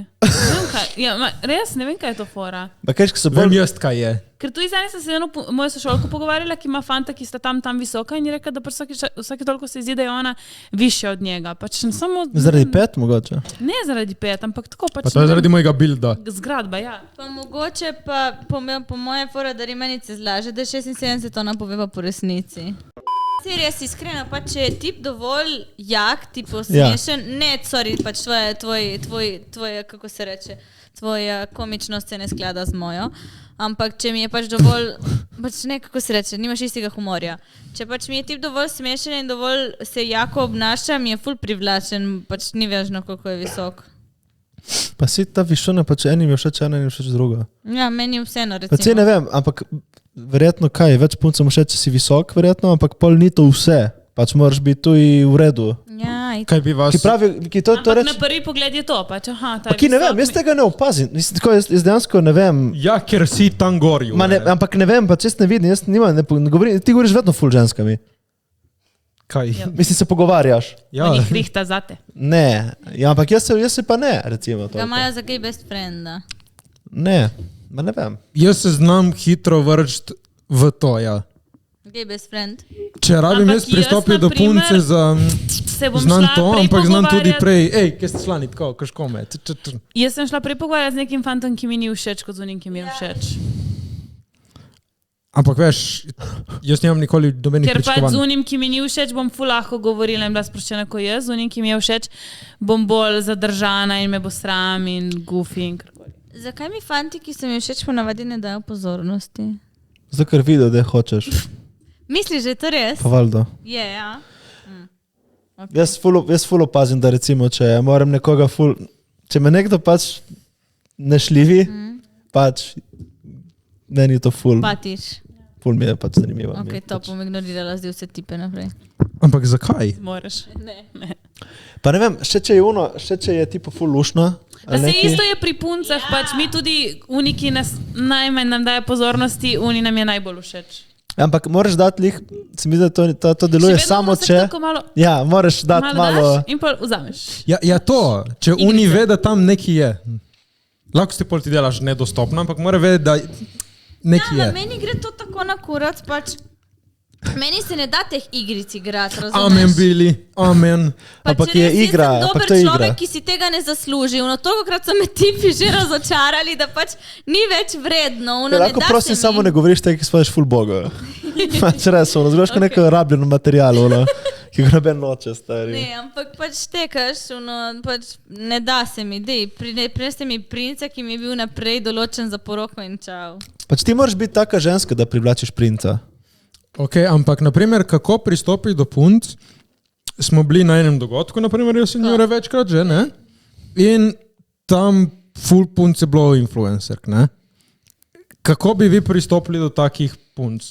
Res, ne vem, kaj je to fora. Vem jaz, kaj je. Ker tu zdaj sem se eno mojo sošolko pogovarjala, ki ima fanta, ki sta tam visoka in je rekla, da vsake toliko se zdi, da je ona višja od njega. Pač samo... Zaradi 5 mogoče? Ne zaradi 5, ampak tako pač... Pa to je zaradi mojega bilda. Zgradba, ja. Pa mogoče pa po moje fora, da Rimanice zlaže, da je 76, ona pove pa po resnici. Res iskreno, pa če je tip dovolj jak, tipo smešen, pač tvoja, kako se reče, tvoja komičnost se ne sklada z mojo, ampak če mi je pač dovolj, pač ne, kako se reče, nimaš istega humorja. Če pač mi je tip dovolj smešen in dovolj se jako obnaša, mi je ful privlačen, pač ni važno, koliko je visok. Pa si ta višina, pač enim je všeč, enim je všeč druga. Ja, meni je vseeno, recimo. Pa ne vem, ampak verjetno kaj, več puncem všeč, če si visok, verjetno, ampak pol ni to vse. Pač moraš biti tu i v redu. Ja, kaj bi vas... Ki pravi, ki to ampak reč... na prvi pogled je to, pač aha, ta je ki ne vem, jaz tega ne opazim. Jaz dejansko ne vem. Ja, ker si tam goril. Ampak ne vem, pač jaz ne vidim, jaz nimam, ne govorim, ti govoriš vedno ful ženskami. Kaj? Ja. Mislim, se pogovarjaš. Ja. On jih rihta zate. Ne, ja, ampak jaz se pa ne, recimo to. Ga imajo za gay best frienda. Ne, ma ne vem. Jaz se znam hitro vrčiti v to, ja. Gay best friend. Če rabim Ampak jaz pristopiti do punce za... Znam to, ampak znam tudi prej. Ej, kaj ste slani, tako, kaško me. Jaz sem šla prej pogovarjati z nekim fantom, ki mi ni všeč, kot z unim, ki mi je všeč. Ampak veš, jaz nimam nikoli dobenih Ker pač pričakovanj. z unim, ki mi ni všeč, bom ful lahko govorila in bila sproščena kot jaz, z unim, ki mi je všeč, bom bolj zadržana in me bo sram in goofy in karkoli. Zakaj mi fanti, ki so mi všeč, ponavadi ne dajo pozornosti? Zato, ker vidijo, da hočeš. Misliš, da je to res? Pa valjda. Je, ja. Okay. Jaz ful opazim, da recimo, če moram nekoga ful... Če me nekdo pač nešljivi, pač meni je to ful. Patiš. Ful mi je pač zanimivo. Ok, to bom ignorirala zdaj vse tipe naprej. Ampak zakaj? Moraš. Ne. Pa ne vem, še če je tipo ful lušna. Pa se isto je pri puncah, pač mi tudi uniki nas najmanj nam daje pozornosti, uni nam je najbolj všeč. Ampak moraš dati lih, se mi zdi, da to deluje samo če... Ja, moraš dati malo... daš in pol vzameš. Ja to, če uni ve, da tam neki je. Lahko si pol ti delaš nedostopno, ampak mora vedeti, da neki je. Ja, meni gre to tako na kurac, pač... Meni se ne da teh igric igrati, razumeš? Amen, Bili, amen. Ampak je igra, ampak to je igra. Jaz sem dober človek, ki si tega ne zasluži. Tolikokrat so me tipi že razočarali, da pač ni več vredno. Lahko prosim, samo ne govoriš tega, ki spadaš ful boga. Pač res, zgledaš kot neko rabljeno materialo, ki ga noben noče, stari. Ne, ampak pač tekaš, pač ne da se mi, prineste mi princa, ki mi je bil naprej določen za poroko in čau. Pač ti moraš biti taka ženska, da privlačiš princa. Ok, ampak naprimer, kako pristopiti do punc, smo bili na enem dogodku, naprimer, jaz sem Jure večkrat že, ne? In tam full punc je bilo influencerk, ne? Kako bi vi pristopili do takih punc?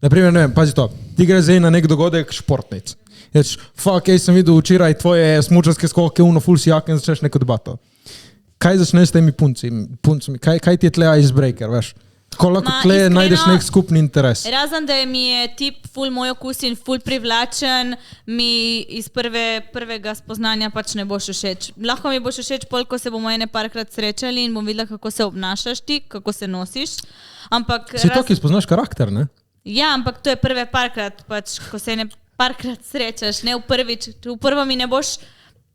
Naprimer, ne vem, pazi to, ti gre zdaj na nek dogodek športnic. Ješ, fuck, sem videl včeraj tvoje smučarske skoke, full si jak in začneš neko debato. Kaj začneš s temi puncami? Kaj ti je tle icebreaker, veš? Tako lahko Ma, kle iskreno, najdeš nek skupni interes. Razen, da mi je tip ful moj okus in ful privlačen, mi iz prvega spoznanja pač ne boš všeč. Lahko mi boš všeč pol, ko se bomo ene parkrat srečali in bom videla, kako se obnašaš ti, kako se nosiš. Ampak Si to, ki spoznaš karakter, ne? Ja, ampak to je prve parkrat, pač, ko se ene parkrat srečaš, ne v prvič. V prvo mi ne boš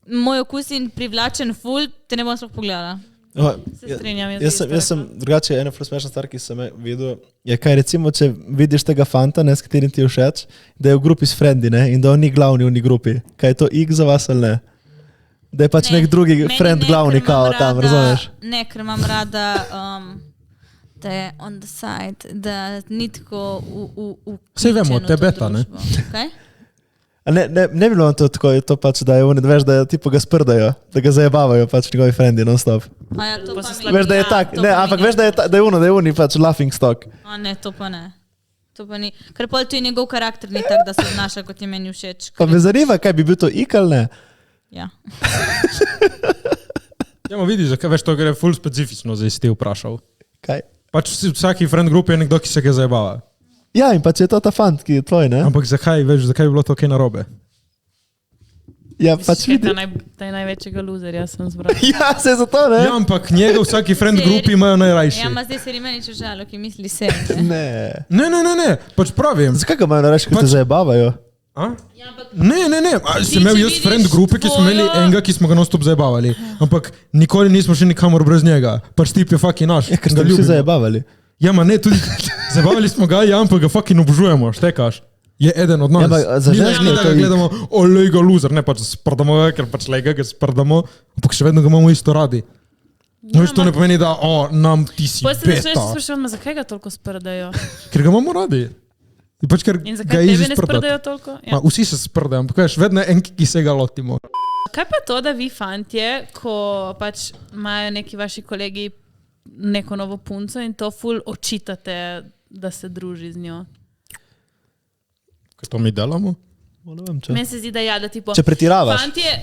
moj okus in privlačen ful, te ne bom sploh pogledala. Se strinjam. Jaz sem drugače, ena smešna stvar, ki sem videl, je kaj recimo, če vidiš tega fanta, ne, s katerim ti je všeč, da je v grupi s frendi, ne, in da on ni glavni v ni grupi. Kaj je to X za vas ali ne? Da je pač nek drugi friend glavni kao tam, razumeš? Ne, ker imam rada, da je on the side, da ni tako Saj vemo, te beta, ne? Kaj? Ne bi bilo to tako, je to pač, da je on, veš, da je tipo ga sprdajo, da ga zajebavajo pač njegovi frendi non-stop. A ja, to pa mi. Veš, da je tak, ne, ampak veš, da je oni pač laughing stock. A ne, to pa ne. To pa ni. Ker pol tu je njegov karakter ni tak, da se obnaša, kot je meni všeč. Pa me zanima, kaj bi bil to ik ali ne? Ja. Ja, ma vidiš, veš, to gre ful specifično, zdaj si ti vprašal. Kaj? Pač vsaki friend grupi je nekdo, ki se ga zajebava. Ja, in pač je to ta fant, ki je tvoj, ne? Ampak zakaj, veš, zakaj bi bilo to kaj narobe? Ja, pač vidi. Ta je največjega luzerja sem zbral. Ja, se zato, ne? Ja, ampak njega vsaki friend grupi imajo najrajši. Ja, ma zdaj se rimeni čužalo, ki misli se. Ne. Ne, pač pravim. Zakaj ga imajo najraje, ker te zajebavajo? A? Ne. Sem imel jaz friend grupe, ki smo imeli enega, ki smo ga non-stop zajebavali. Ampak nikoli nismo šli nikamor brez njega. Pač tip je fucking naš. Ja, ker ste vsi zajebavali. Ja, ma ne, tudi zabavali smo ga, ja, ampak ga fucking obožujemo, štekaš. Je eden od nas. Ja, za ženske Ni je da to ga ik. gledamo, olej ga loser, ne pač sprdamo ga, ker pač lega ga sprdamo, ampak še vedno ga imamo isto radi. No, to ne pomeni, da nam ti si Pa se začneš beta, spraševati, zakaj ga toliko sprdajo? ker ga imamo radi. In pač, ker In ga zakaj je tebe easy ne sprdati. sprdajo toliko? Ma, vsi se sprdajo, ampak veš, vedno je en, ki se ga lotimo. Kaj pa to, da vi fantje, ko pač imajo neki vaši kolegi neko novo punco in to ful očitate, da se druži z njo? Kaj to mi delamo? Ne vem, če. Meni se zdi, da ja, da tipo... Če pretiravaš. Fantje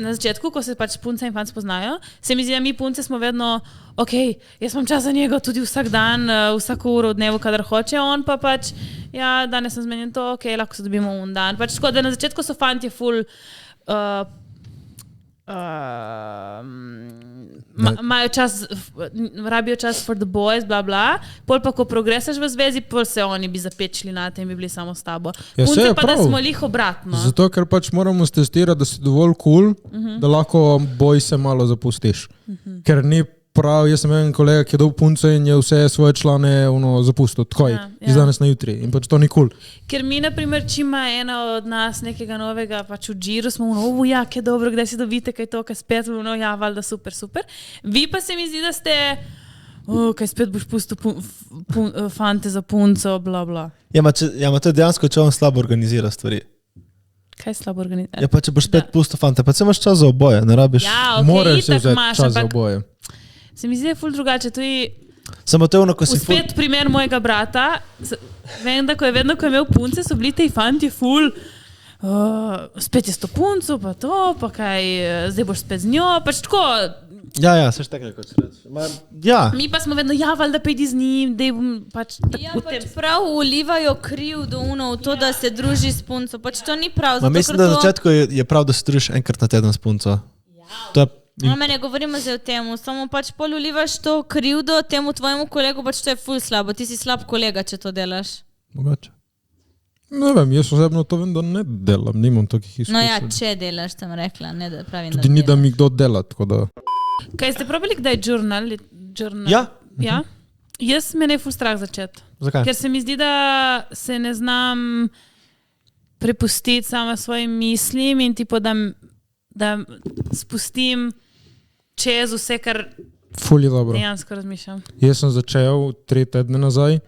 na začetku, ko se pač punce in fant spoznajo, se mi zdi, da mi punce smo vedno, ok, jaz imam čas za njega tudi vsak dan, vsako uro v dnevu, kadar hoče, on pa pač, ja, danes sem zmenjen to, ok, lahko se dobimo un dan. Pač tako, da na začetku so fantje ful... imajo čas, rabijo čas for the boys, bla bla, pol pa ko progresaš v zvezi, pol se oni bi zapečili na te in bi bili samo s tabo. Ja, saj Punce je pa da prav. smo lih obratno. Zato, ker pač moramo stestirati, da si dovolj cool, da lahko boj se malo zapustiš. Ker ni prav, jaz sem en kolega, ki je dobil punco in je vse svoje člane zapustil, takoj, iz danes na jutri. In pač to ni cool. Ker mi, na primer, če ima ena od nas nekega novega, pač v džiru, smo ja, kaj dobro, kdaj si dobite, kaj to, kaj spet, ja, valjda, super. Vi pa se mi zdi, da ste, kaj spet boš pustil fante za punco, bla, bla. Ja, ma to je dejansko, če on slabo organizira stvari. Kaj slabo organizira? Ja, pa če boš spet pustil fanta, pa se imaš čas za oboje, ne rabiš. Ja, ok, Moraš se itak vzeti imaš, čas za ampak oboje. se mi zdi, da je ful drugače. Tudi Samo to je ono, ko si ful... spet primer mojega brata. Vem, da ko je imel punce, so bili ti fanti ful. Spet je s to punco, pa to, pa kaj, zdaj boš spet z njo, pač tako. Ja, seš tako kot si reči. Ja, Mi pa smo vedno, ja, valjda pejdi z njim, da bom pač Ja, v tem. pač prav ulivajo kriv do v to, da se druži s punco. Pač to ni prav. ma zato, mislim, ker da na to- začetku je prav, da se družiš enkrat na teden s punco. To je... No, me ne govorimo zdaj o tem, samo pač pol ulivaš to krivdo temu tvojemu kolegu, pač to je ful slabo. Ti si slab kolega, če to delaš. Mogoče. Ne vem, jaz osebno to vem, da ne delam, nimam takih izkušenj. No ja, če delaš, sem rekla, ne da pravim, Tudi ni, da mi kdo dela, tako da... Kaj ste probali kdaj journal? Ja. Ja? Jaz me ne ful strah začeti. Zakaj? Ker se mi zdi, da se ne znam prepustiti sama svojim mislim in tipo, da spustim čez vse, kar Ful je dobro. dejansko razmišljam. Jaz sem začel 3 tedne nazaj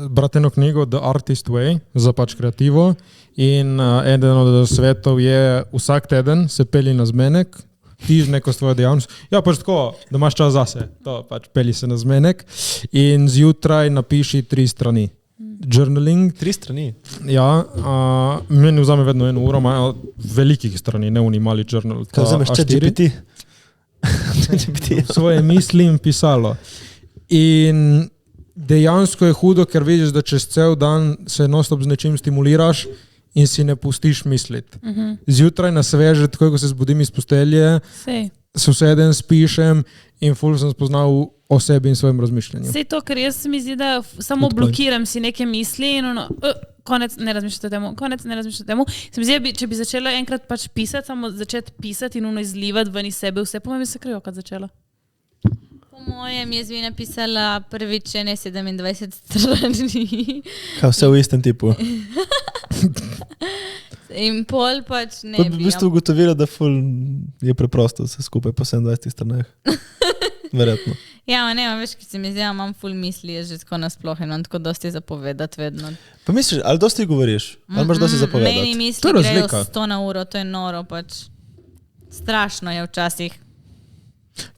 brati eno knjigo The Artist Way za pač kreativo in eden od svetov je vsak teden se peli na zmenek, tiž neko svojo dejavnost. Ja, pač tako, da imaš čas zase, to pač peli se na zmenek in zjutraj napiši 3 strani. Journaling. 3 strani. Ja, meni vzame vedno 1 uro, ima velikih strani, ne oni mali journal. Kaj vzameš, A4. ChatGPT? Svoje misli in pisalo. In dejansko je hudo, ker vidiš, da čez cel dan se non-stop z nečim stimuliraš in si ne pustiš misliti. Zjutraj na sveže, takoj ko se zbudim iz postelje, Sej. se usedem, spišem in ful sem spoznal o sebi in svojem razmišljanju. Sej to, ker jaz mi zdi, da samo Good point. blokiram si neke misli in konec ne razmišljate o temu. Se mi zdi, če bi začela enkrat pač pisati, samo začeti pisati in izlivati ven iz sebe vse, po mojem bi se krajokrat začela. Po mojem jaz bi napisala prvič 27 strani. Kaj vse v istem tipu. In pol pač ne To bi v bi. bistvu ugotovila, da ful je preprosto vse skupaj po 27 stranah. Verjetno. Ja, ne, veš, ki se mi zdi, imam ful misli, jaz že tako nasploh in imam tako dosti zapovedati vedno. Pa misliš, ali dosti govoriš? Ali imaš dosti Meni zapovedati? misli To je grejo razlika. 100 na uro, to je noro pač. Strašno je včasih.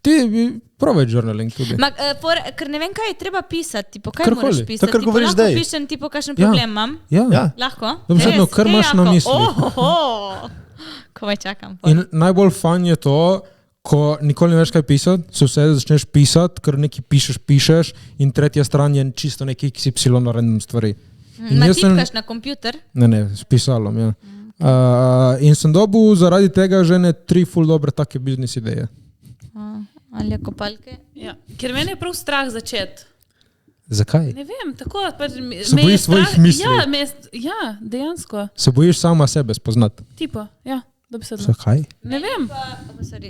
Ti probaj journaling tudi. Ker ne vem, kaj je treba pisati, tipo, kaj Karkoli. moraš pisati. To, kar Tipo, govoriš lahko zdaj. pišem, tipo, kakšen Ja. problem imam. Ja. Ja. Lahko? Dobro, vedno, kar imaš na mislih. Komaj čakam. Pol. In najbolj fan je to, ko nikoli ne veš, kaj pisati, se vse začneš pisati, ker nekaj pišeš in tretja stran je čisto neki XY na random stvari. In Ma jaz sem- tipkaš na kompjuter? Ne, s pisalom, ja. In sem dobil zaradi tega že ne 3 ful dobre take biznis ideje. Ali kopalke? Ja. Ker meni je prav strah začeti. Zakaj? Ne vem, tako pač Se bojiš svojih misli. Ja, dejansko. Se bojiš sama sebe spoznati. Tipo, ja, dobesedno. Zakaj? Ne vem.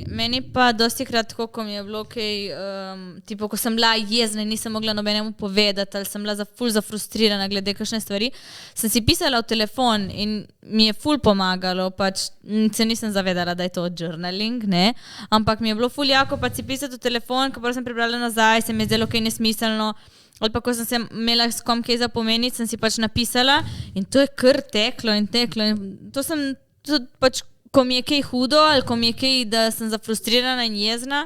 Meni pa dosti krat, tako, ko mi je bilo kaj, tipo, ko sem bila jezna in nisem mogla nobenemu povedati, ali sem bila ful zafrustrirana glede kakšne stvari, sem si pisala v telefon in mi je ful pomagalo, pač se nisem zavedala, da je to journaling, ne, ampak mi je bilo ful jako pač si pisati v telefon, ko pa sem prebrala nazaj, se mi je zdelo kaj nesmiselno, ali pa ko sem se imela s kom kaj zapomeniti, sem si pač napisala in to je kar teklo in to sem tudi pač, ko mi je kaj hudo ali ko mi je kaj, da sem zafrustrirana in jezna,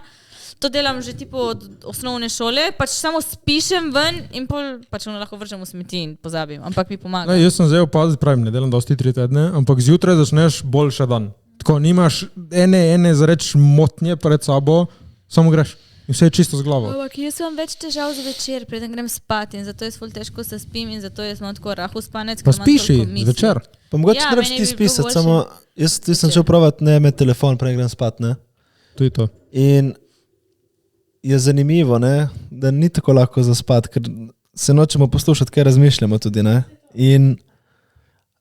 to delam že tipo od osnovne šole, pač samo spišem ven in pol pač lahko vržem v smeti in pozabim, ampak mi pomaga. Ne, jaz sem zdaj opazil, pravim, ne delam dosti 3 tedne, ampak zjutraj začneš boljši dan. Tako nimaš ene zareč motnje pred sabo, samo greš in vse je čisto z glavo. Ampak jaz imam več težav za večer, preden grem spat in zato jaz ful težko se spim in zato jaz imam tako rahu spanec. Pa spiši zvečer. Pa mogoče Ja, ne rabiš meni ti bi bilo spisati, boljše. samo jaz sem šel provat ne imeti telefon, prej grem spat, ne. To je to. In je zanimivo, ne, da ni tako lahko zaspati, ker se nočemo poslušati, kaj razmišljamo tudi, ne.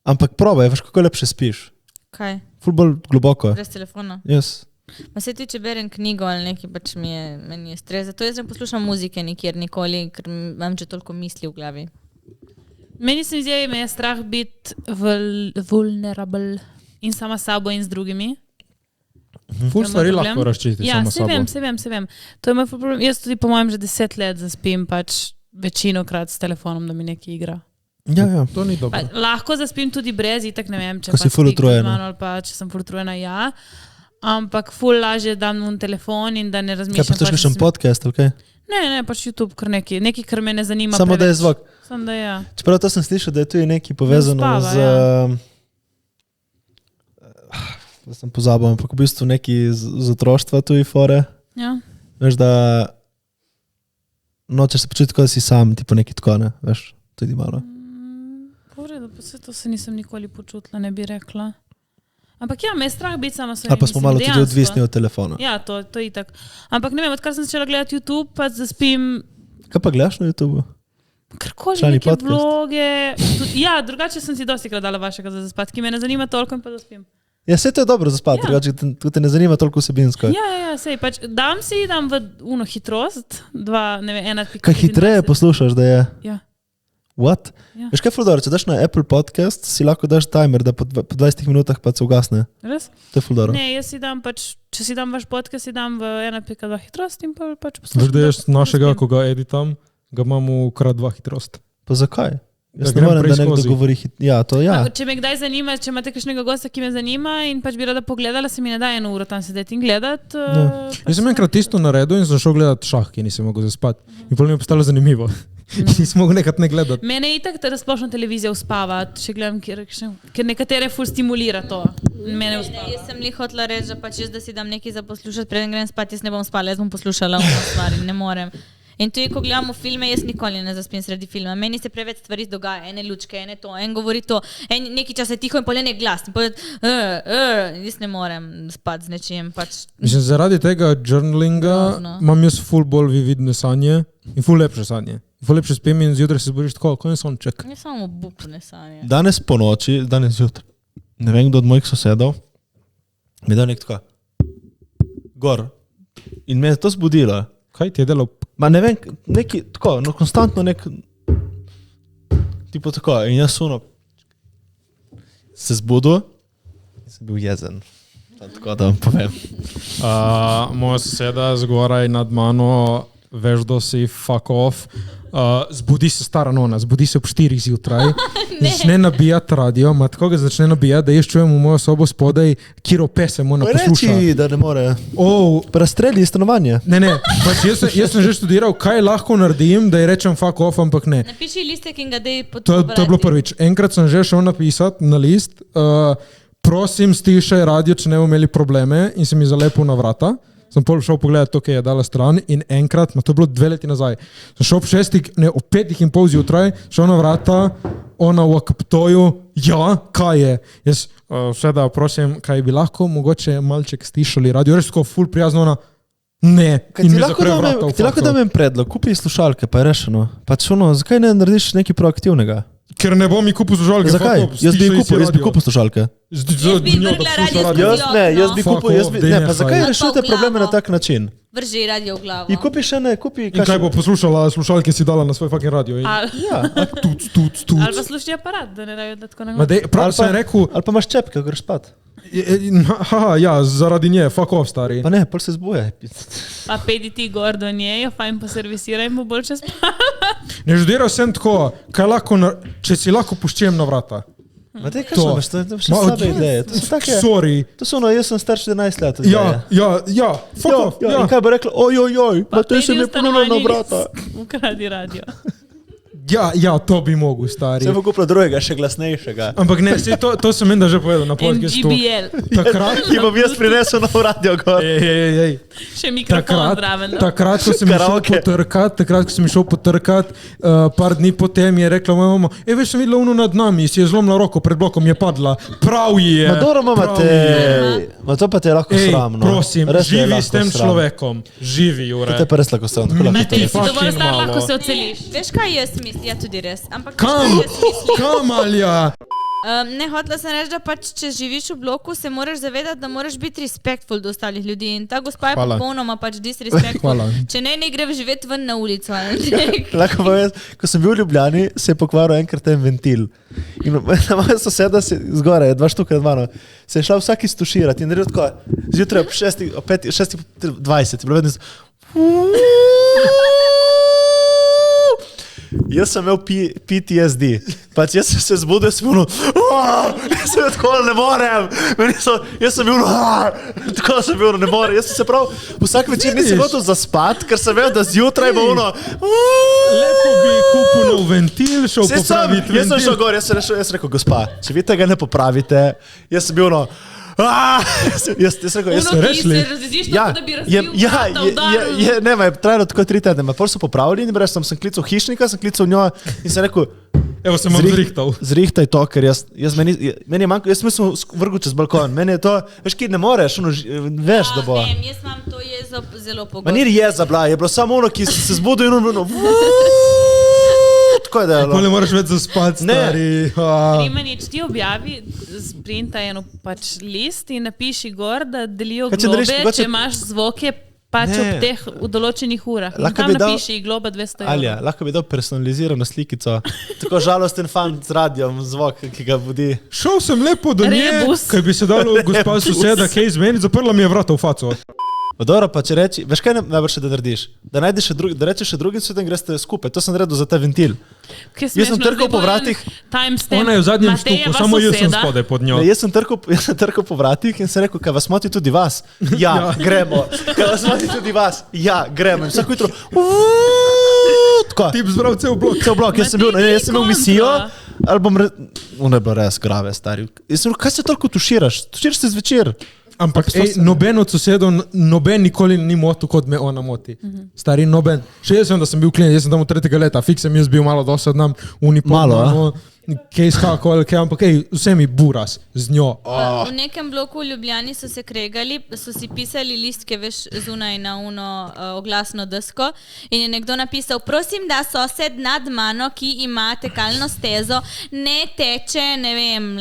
Ampak probaj, veš, kako lepše spiš. Kaj? Ful bolj globoko. Brez telefona? Yes. Ma se ti, če berem knjigo ali nekaj, pač meni je stres. Zato jaz ne poslušam muzike nikjer nikoli, ker imam že toliko misli v glavi. Meni se zdi, da me je strah biti vulnerable in sama s sabo in z drugimi. Ful To je stvari moj lahko problem. razčistiš Ja, samo s sabo. se vem. To je moj ful problem. Jaz tudi po mojem že 10 let zaspim pač večinokrat s telefonom, da mi nekaj igra. Ja. To ni dobro. Pa, lahko zaspim tudi brez, itak ne vem, če Ko si pač ful stik z utrujena. mano ali pa če sem ful utrujena, ja. Ampak ful lažje dam v telefon in da ne Kaj razmišljam. poslušaš en podcast, ali kaj? Ne, pač YouTube, kar nekaj, kar me ne zanima. Samo da je preveč. zvok. Samo da je. Čeprav to sem slišal, da je tu nekaj povezano spava, z... Da sem pozabil, ampak v bistvu neki z otroštva tu je fore. Ja. Veš, da nočeš se počutiti, kot da si sam, tipo neki tako, ne, veš, tudi malo. Povredo, pa se to se nisem nikoli počutila, ne bi rekla. Ampak ja, me je strah biti sama svojim. Ali pa smo malo tudi odvisni od telefona. Ja, to je itak. Ampak ne vem, odkar sem začela gledati YouTube, pa zaspim Kaj pa gledaš na YouTubu? karkoli, Člani neke podcast. vloge. Ja, drugače sem si dosti krat dala vašega za zaspati, ki me ne zanima toliko in pa zaspim. Ja, se to je dobro za spati, Ja. drugače te ne zanima toliko vsebinsko. Ja, sej, pač dam v uno hitrost, 1,5. Kaj hitreje poslušaš, da je? Ja. What? Ja. Veš kaj, Fuldor, če daš na Apple podcast, si lahko daš timer, da po 20 minutah pa se ugasne. Res? To je Fuldor. Ne, jaz si dam pač, če si dam vaš podcast, si dam v 1,2 hitrost in pa pač Veš, da jaz da našega, zaspim. ko ga editam, ga imam v krat 2 hitrost. Pa zakaj? Jaz Da ne grem morem, prej da nekdo skozi. govori Ja, to ja. Če me kdaj zanima, če imate kakšnega gosta, ki me zanima in pač bi rada pogledala, se mi ne da 1 uro tam sedeti in gledati. Ja. Jaz sem enkrat isto naredil in sem šel gledati šah, ki nisem mogel zaspati. In potem mi je postalo zanimivo. Nisem mogel nekrat ne gledati. Mene je itak, da splošno televizijo uspava, če gledam, ker nekatere ful stimulira to. Mene uspava. Jaz sem li hotela reči, da pač jaz, da si dam nekaj za poslušati, preden grem spat, jaz ne bom spala, jaz bom poslušala ono stvar in ne morem. In tudi, ko gledamo filme, jaz nikoli ne zaspim sredi filma. Meni se preveč stvari dogaja, ene lučke, ene to, en govori to, en neki čas je tiho in pol je nek glas. In pol jaz ne morem spati z nečim. Pač. Mislim, zaradi tega journalinga imam jaz ful bolj vividne sanje in ful lepše sanje. Ful lepše spim in zjutraj se zbudiš tako, kot je sonček. Ne samo bupne sanje. Danes po noči, danes zjutraj, ne vem, kdo od mojih sosedov, mi je dal nek tako, gor. In me je to zbudilo. Kaj ti je delo? Ma ne vem, neki tako, no konstantno nek, tipo tako, in jaz se zbudil in sem bil jezen. Tako da vam povem. Moja soseda zgoraj nad mano, veš, da si fuck off. Zbudi se stara nona, zbudi se ob 4 zjutraj, začne nabijati radio, ma tako ga začne nabijati, da jaz čujem v mojo sobo spodaj, kiro pesem ona posluša. Reči, da ne more. Prestreli stanovanje. Ne, pač jaz sem že študiral, kaj lahko naredim, da ji rečem fuck off, ampak ne. Napiši listek in ga dej pod To je bilo prvič. Enkrat sem že šel napisati na list, prosim stišaj radio, če ne bomo imeli probleme, in se mi zalepil na vrata. Sem pol šel pogledati to, kaj je dala stran in enkrat, to je bilo 2 leti nazaj, sem šel ob 5:30 zjutraj, šel na vrata, ona v akaptoju, ja, kaj je? Jaz vse da prosim, kaj bi lahko mogoče malček stišali radio, res tako ful prijazno, ona, ne, in mi zapre vrata v faco. Ti lahko dam en predlog, kupi slušalke, pa je rešeno. Pač zakaj ne narediš nekaj proaktivnega? Ker ne bom mi kupil slušalke. Zakaj? Jaz bi kupil slušalke. Jaz bi vrgla radio skozi Jaz bi kupil, ne, pa zakaj rešujete probleme na tak način? Vrži radio v glavo. In kupi še ne, kupi... In kaj bo poslušala, slušalke si dala na svoj fucking radio? Tuc. Ali pa slušni aparat, da ne dajo da tako na Prav sem rekel... Ali pa imaš čepke, greš spat. Ja, zaradi nje, fuck off, stari. Pa ne, pol se zbuje. Pa pedi ti gor do nje, jo fajn poservisiraj in bo boljše spala. Ne žudiral sem tako, kaj lahko, če si lahko puščem na vrata. Ma te, kaj imaš, to je še slabe ideje. To so take... Sorry. To so jaz sem star 14 let. Ja, fuck off. In kaj bo rekla, ojojoj, pa te se mi ponula na vrata. Ukradi radio. Ja, to bi mogel, stari. Se bo kupila drugega, še glasnejšega. Ampak ne, to sem menda že povedal na podcastu. NGBL. Takrat, ki bom jaz prinesel nov radio gor. Še mikrofon zraven. Takrat, ko sem šel potrkat, par dni potem je rekla moja mama, veš, sem videla ono nad nami, si je zlomila roko pred blokom, je padla. Prav je. Ma dobro, mama, ma to pa te je lahko sramno. Prosim, živi s tem človekom. Živi, Jure. To je pa res lahko sramno. Ti si dovolj star, lahko se oceliš. Veš, kaj jaz mislim? Ja, tudi res. Ampak Kam, Alja? Ne, hotela sem reči, da pač, če živiš v bloku, se moraš zavedati, da moraš biti respektful do ostalih ljudi. In ta gospa je popolnoma pač disrespektful. Če ne gre živeti ven na ulico. Lahko povem, ko sem bil v Ljubljani, se je pokvaril enkrat en ventil. In moja soseda zgoraj, 2 štuke nad mano, se je šla vsaki stuširati in naredil tako, zjutraj ob 6:20, je bilo vedno Jaz sem imel PTSD. Pač jaz sem se zbudil, sem bil, jaz sem tako, ne morem. Jaz sem bil, tako sem bil, ne morem. Jaz sem se prav, vsak večer nisem hotel zaspat, ker sem vedel, da zjutraj bo Lepo bi kupil nov ventil, šel popraviti ventil. Jaz sem šel gor, jaz sem rekel, gospa, če vi tega ne popravite, jaz sem bil jaz sem rešli. Ne, je trajalo tako 3 tedne. Pol so popravili in sem klical hišnika, sem klical njo in sem rekel, evo sem vam zrihtal. Zrihtaj to, ker meni je manjko, jaz sem vrgel čez balkon. Meni je to, veš, ki ne moreš, veš, da bo. Ne, jaz imam to jezo zelo pogosto. Ma ni jeza bila, je bilo samo ono, ki se zbudil in ono, tako je delo. Tako ne moraš več zaspati, stari. Rimanič, ti objavi, sprintaj eno pač list in napiši gor, da delijo globe, če imaš zvoke pač ob teh v določenih urah. In tam napiši globa 200 €. Alja, lahko bi dal personalizirano slikico. Tako žalosten fant z radiom, zvok, ki ga budi. Šel sem lepo do nje, kaj bi se dalo gospa soseda kaj izmeniti, zaprla mi je vrata v faco. Dobro, pa če reči, veš kaj najbrž da narediš? Da rečeš še drugim svetem, greste skupaj. To sem naredil za ta ventil. Jaz sem trkal po vratih. Ona je v zadnjem štuku, samo jaz sem spodaj pod njo. Jaz sem trkal po vratih in sem rekel, kaj vas moti tudi vas? Ja, gremo. Kaj vas moti tudi vas? Ja, gremo. In vsako jutro, tako. Ti bi zbral cel blok. Cel blok, jaz sem imel misijo, ali bom ono je bilo res grave, stari. Jaz sem rekel, kaj se toliko tuširaš? Tuširaš se zvečer. Ampak noben od sosedov, noben nikoli ni motil, kot me ona moti. Stari noben. Še jaz sem, da sem bil klient, jaz sem tam od 3. leta, fik sem jaz bil malo dosadnam, Malo, kaj skakal, ampak vse mi buras z njo. V nekem bloku v Ljubljani so se kregali, so si pisali listke, veš, zunaj na oglasno desko in je nekdo napisal, prosim, da sosed nad mano, ki ima tekalno stezo, ne teče, ne vem,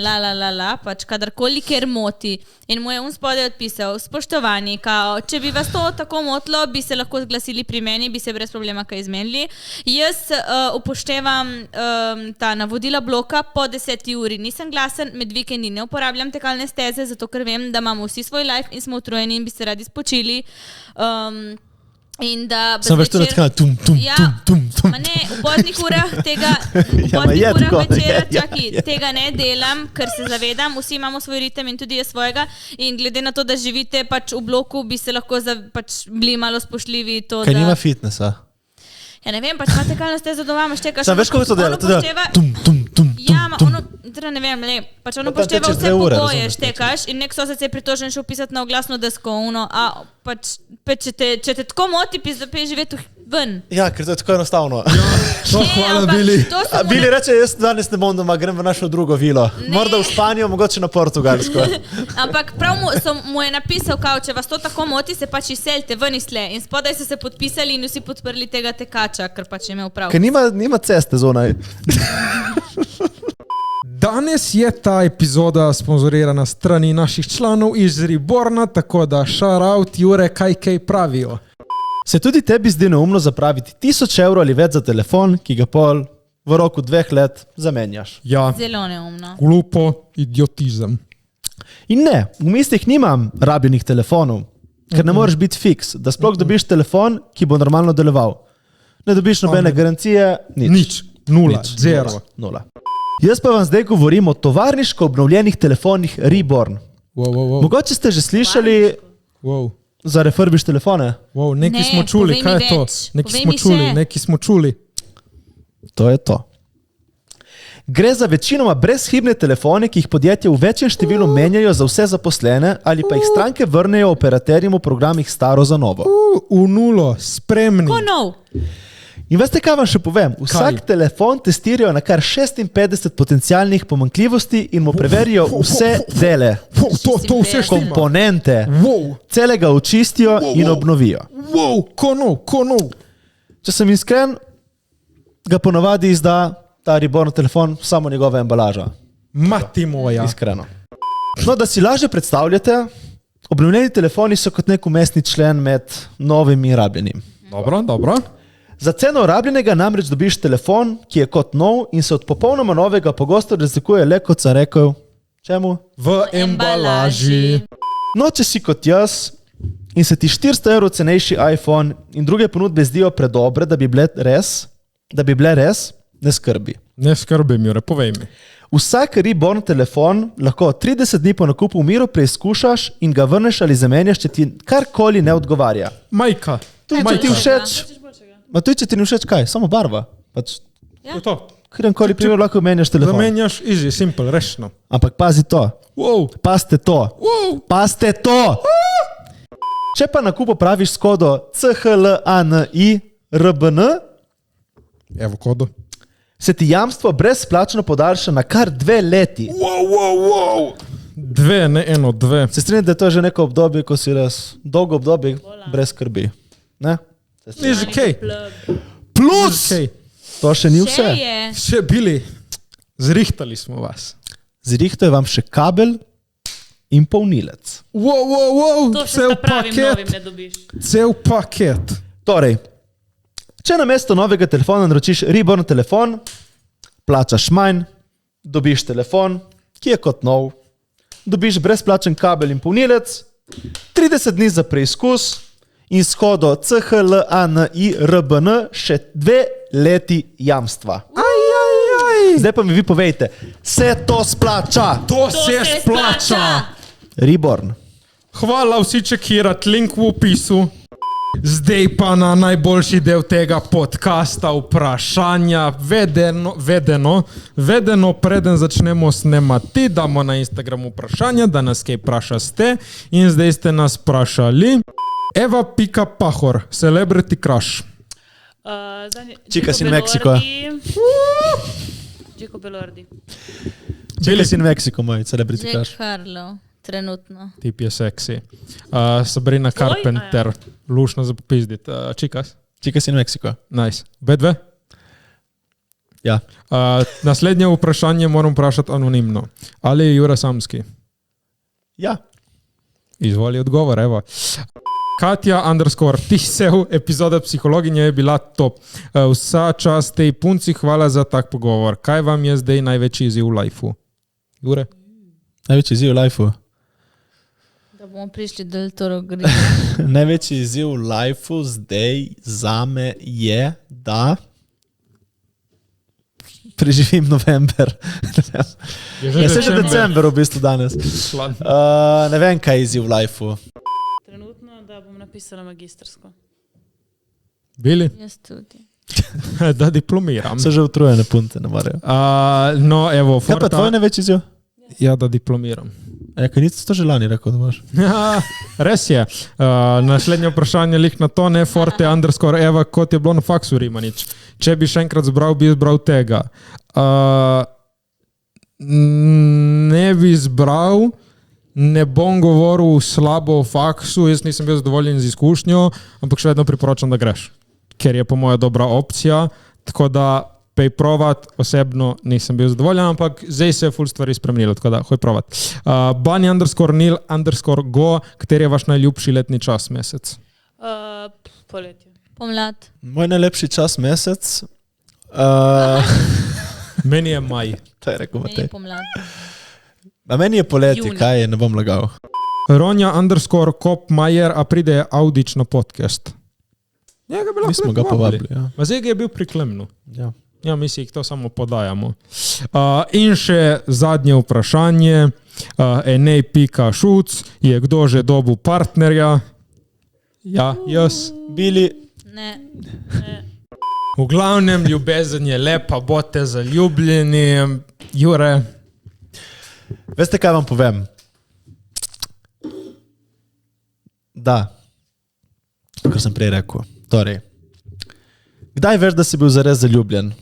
pač kadarkoli, ker moti. In mu je spodaj odpisal, spoštovani, kao, če bi vas to tako motilo, bi se lahko zglasili pri meni, bi se brez problema kaj izmenili. Jaz upoštevam ta navodila bloka po 10 uri. Nisem glasen, med vikendi ne uporabljam tekalne steze, zato ker vem, da imamo vsi svoj life in smo utrujeni in bi se radi spočili. In da sem veš, da je tum. Ma ne, v poznih urah večera, tega ne delam, ker se zavedam, vsi imamo svoj ritem in tudi jaz svojega in glede na to, da živite pač v bloku, bi se lahko pač bili malo spoštljivi. Kaj nima fitnessa? Ja ne vem, pač ima tekalno stezo doma, štekaš. Sam veš, kako to dela? Ja, ne vem, pač on upošteva vse pogoje, štekaš in nek sosed se je pritožen šel pisati na oglasno desko, pač, če te tako moti, pej živeti ven. Ja, ker to je tako enostavno. Hvala, Bili. Bili reče, jaz danes ne bom doma, grem v našo drugo vilo. Morda v Španijo, mogoče na Portugalsko. Ampak prav mu je napisal, kao, če vas to tako moti, se pač izselite ven iz tle. In spodaj so se podpisali in vsi podprli tega tekača, ker pač je imel prav. Ker nima ceste zunaj. Danes je ta epizoda sponzorirana strani naših članov iz Reborna, tako da shoutout Jure, kaj pravijo. Se tudi tebi zdi neumno zapraviti 1000 evrov ali več za telefon, ki ga pol v roku 2 let zamenjaš? Ja. Zelo neumno. Glupo, idiotizem. In ne, v mislih nimam rabljenih telefonov, ker ne moreš biti fiks, da sploh dobiš telefon, ki bo normalno deloval. Ne dobiš nobene garancije, nič. Nula, zero. Nula. Jaz pa vam zdaj govorim o tovarniško obnovljenih telefonih Reborn. Wow. Mogoče ste že slišali za refurbish telefone? Nekaj smo čuli, kaj je to? Nekaj smo čuli. To je to. Gre za večinoma brezhibne telefone, ki jih podjetja v večjem številu menjajo za vse zaposlene ali pa jih stranke vrnejo operaterjem v programih staro za novo. V nulo, spremni. Ko nov? In veste, kaj vam še povem? Vsak telefon testirajo na kar 56 potencialnih pomanjkljivosti in mu preverijo vse dele, To vse komponente, celega očistijo in obnovijo. Ko nov. Če sem iskren, ga ponavadi izda ta Reborn telefon samo njegova embalaža. Mati moja. Iskreno. No, da si lažje predstavljate, obnovljeni telefoni so kot nek umestni člen med novim in rabljenim. Dobro. Za ceno rabljenega namreč dobiš telefon, ki je kot nov in se od popolnoma novega pogosto razlikuje le, kot sem rekel, čemu? V embalaži. No, če si kot jaz in se ti 400 evrov cenejši iPhone in druge ponudbe zdijo predobre, da bi bile res, ne skrbi. Ne skrbi, Jure, povej mi. Vsak Reborn telefon lahko 30 dni po nakupu v miru preizkušaš in ga vrneš ali zamenjaš, če ti karkoli ne odgovarja. Majka. Če ti všeč, če ti ne všeč kaj, samo barva. To. Katerikoli primer lahko menjaš telefon. Zamenjaš, easy, simple, rešno. Ampak pazi to. Pazite to. Če pa nakup opraviš s kodo CHLANI-RBN, Evo kodo. se ti jamstvo brezplačno podaljša na kar 2 leti. 2, ne 1, 2. Se strinjate, da je to že neko obdobje, ko si res dolgo obdobje brez skrbi. Ne? Ni že kaj. Plus! To še ni vse. Še Bili, zrihtali smo vas. Zrihtajo vam še kabel in polnilec. To še s pravim novim ne dobiš. Cel paket. Torej, če namesto novega telefona naročiš Reborn telefon, plačaš manj, dobiš telefon, ki je kot nov, dobiš brezplačen kabel in polnilec, 30 dni za preizkus in s kodo CHLANI-RBN še 2 leti jamstva. Zdaj pa mi vi povejte, se to splača? To se splača. Reborn. Hvala vsi čekirati, link v opisu. Zdaj pa na najboljši del tega podcasta vprašanja. Vedeno, preden začnemo snemati, damo na Instagramu vprašanja, da nas kaj vprašaste. In zdaj ste nas vprašali. Eva.pahor, celebrity crush. Chicas in Mexico. Chico Belordi. Chicas in Mexico, moj celebrity Jack crush. Harlow, trenutno. Tip je seksi. Sabrina Carpenter, lušno za popizdit. Chicas? Chicas in Mexico. Nice. B2? Ja. Naslednje vprašanje moram vprašati anonimno. Ali je Jure Samski? Ja. Izvoli odgovor, evo. Katja_Tisev, epizoda Psihologinje je bila top. Vsa čast tej punci, hvala za tak pogovor. Kaj vam je zdaj največji izziv v lifeu? Jure? Največji izziv v lifeu. Da bomo prišli del Toro Grila. Največji izziv v lifeu zdaj zame je, da preživim november. Je Se že december v bistvu danes. Ne vem, kaj je izziv v lifeu. Trenutno, da bom napisala magistrsko. Bili? Jaz tudi. Da diplomiram. So že utrujene punte, ne morejo. No, evo, Kaj pa tvoj največji izziv? Ja, da diplomiram. Kaj nisi to že lani rekel, da boš? Res je. Naslednje vprašanje lih na to, ne Forte_Eva, kot je bilo na faksu Rimanič. Če bi še enkrat zbral, bi izbral tega. Ne bi izbral, ne bom govoril slabo o faksu, jaz nisem bil zadovoljen z izkušnjo, ampak še vedno priporočam, da greš. Ker je po moja dobra opcija, tako da pej provat, osebno nisem bil zadovoljen, ampak zdaj se je ful stvari spremenilo, tako da hoj provat. Bunny_Nil_Go, kateri je vaš najljubši letni čas, mesec? Poletje. Pomlad. Moj najlepši čas mesec. Meni je maj. To je rekel Meni Matej. je pomlad. A meni je poletje, Juni. kaj je, ne bom lagal. Ronja_Kopmajer, a pride Audič na podcast. Njega bi lahko Mi smo ga povabili. Ja. Ma zdaj je bil pri Klemnu. Ja. Ja, mi si jih to samo podajamo. In še zadnje vprašanje. Enej.šuc, je kdo že dobil partnerja? Ja, jaz. Bili, Ne. V glavnem, ljubezen je lepa, bote zaljubljeni. Jure. veste kaj vam povem? Da. To, kar sem prej rekel. Torej, kdaj veš, da si bil zares zaljubljen?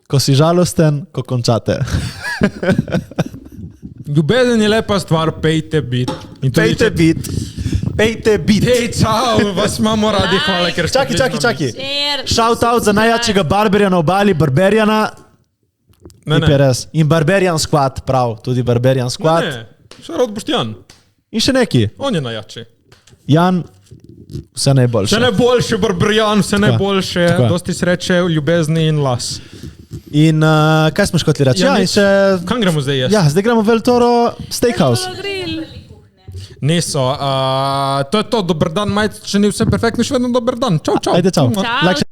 Ko si žalosten, ko končate. Ljubezen je lepa stvar, pejte bit. In tudi Pejte če- bit. Pejte bit. Hej, čau, vas imamo radi, hvala, ker ste Čakaj, bili z čakaj, nami. čakaj. Šer. Shout out za najjačega barberja na obali, Barberiana. Ne, ne. IPRS. In Barberian Squad, prav, tudi Barberian Squad. Ne, Šarod Boštjan, In še neki. on je najjači. Jan, vse najboljše. Vse najboljše, Barbarjan, vse najboljše, tako je. dosti sreče, ljubezni in las. In kaj smo še hoteli reči? Ja, Ja, in nič. še... Kam gremo zdaj jaz? Ja, zdaj gremo v El Toro Steakhouse. Grill. Niso. To je to, dober dan, majte, če ni vse perfektno, še vedno dober dan. Čau, čau. Ajde, čau. Čau. Like,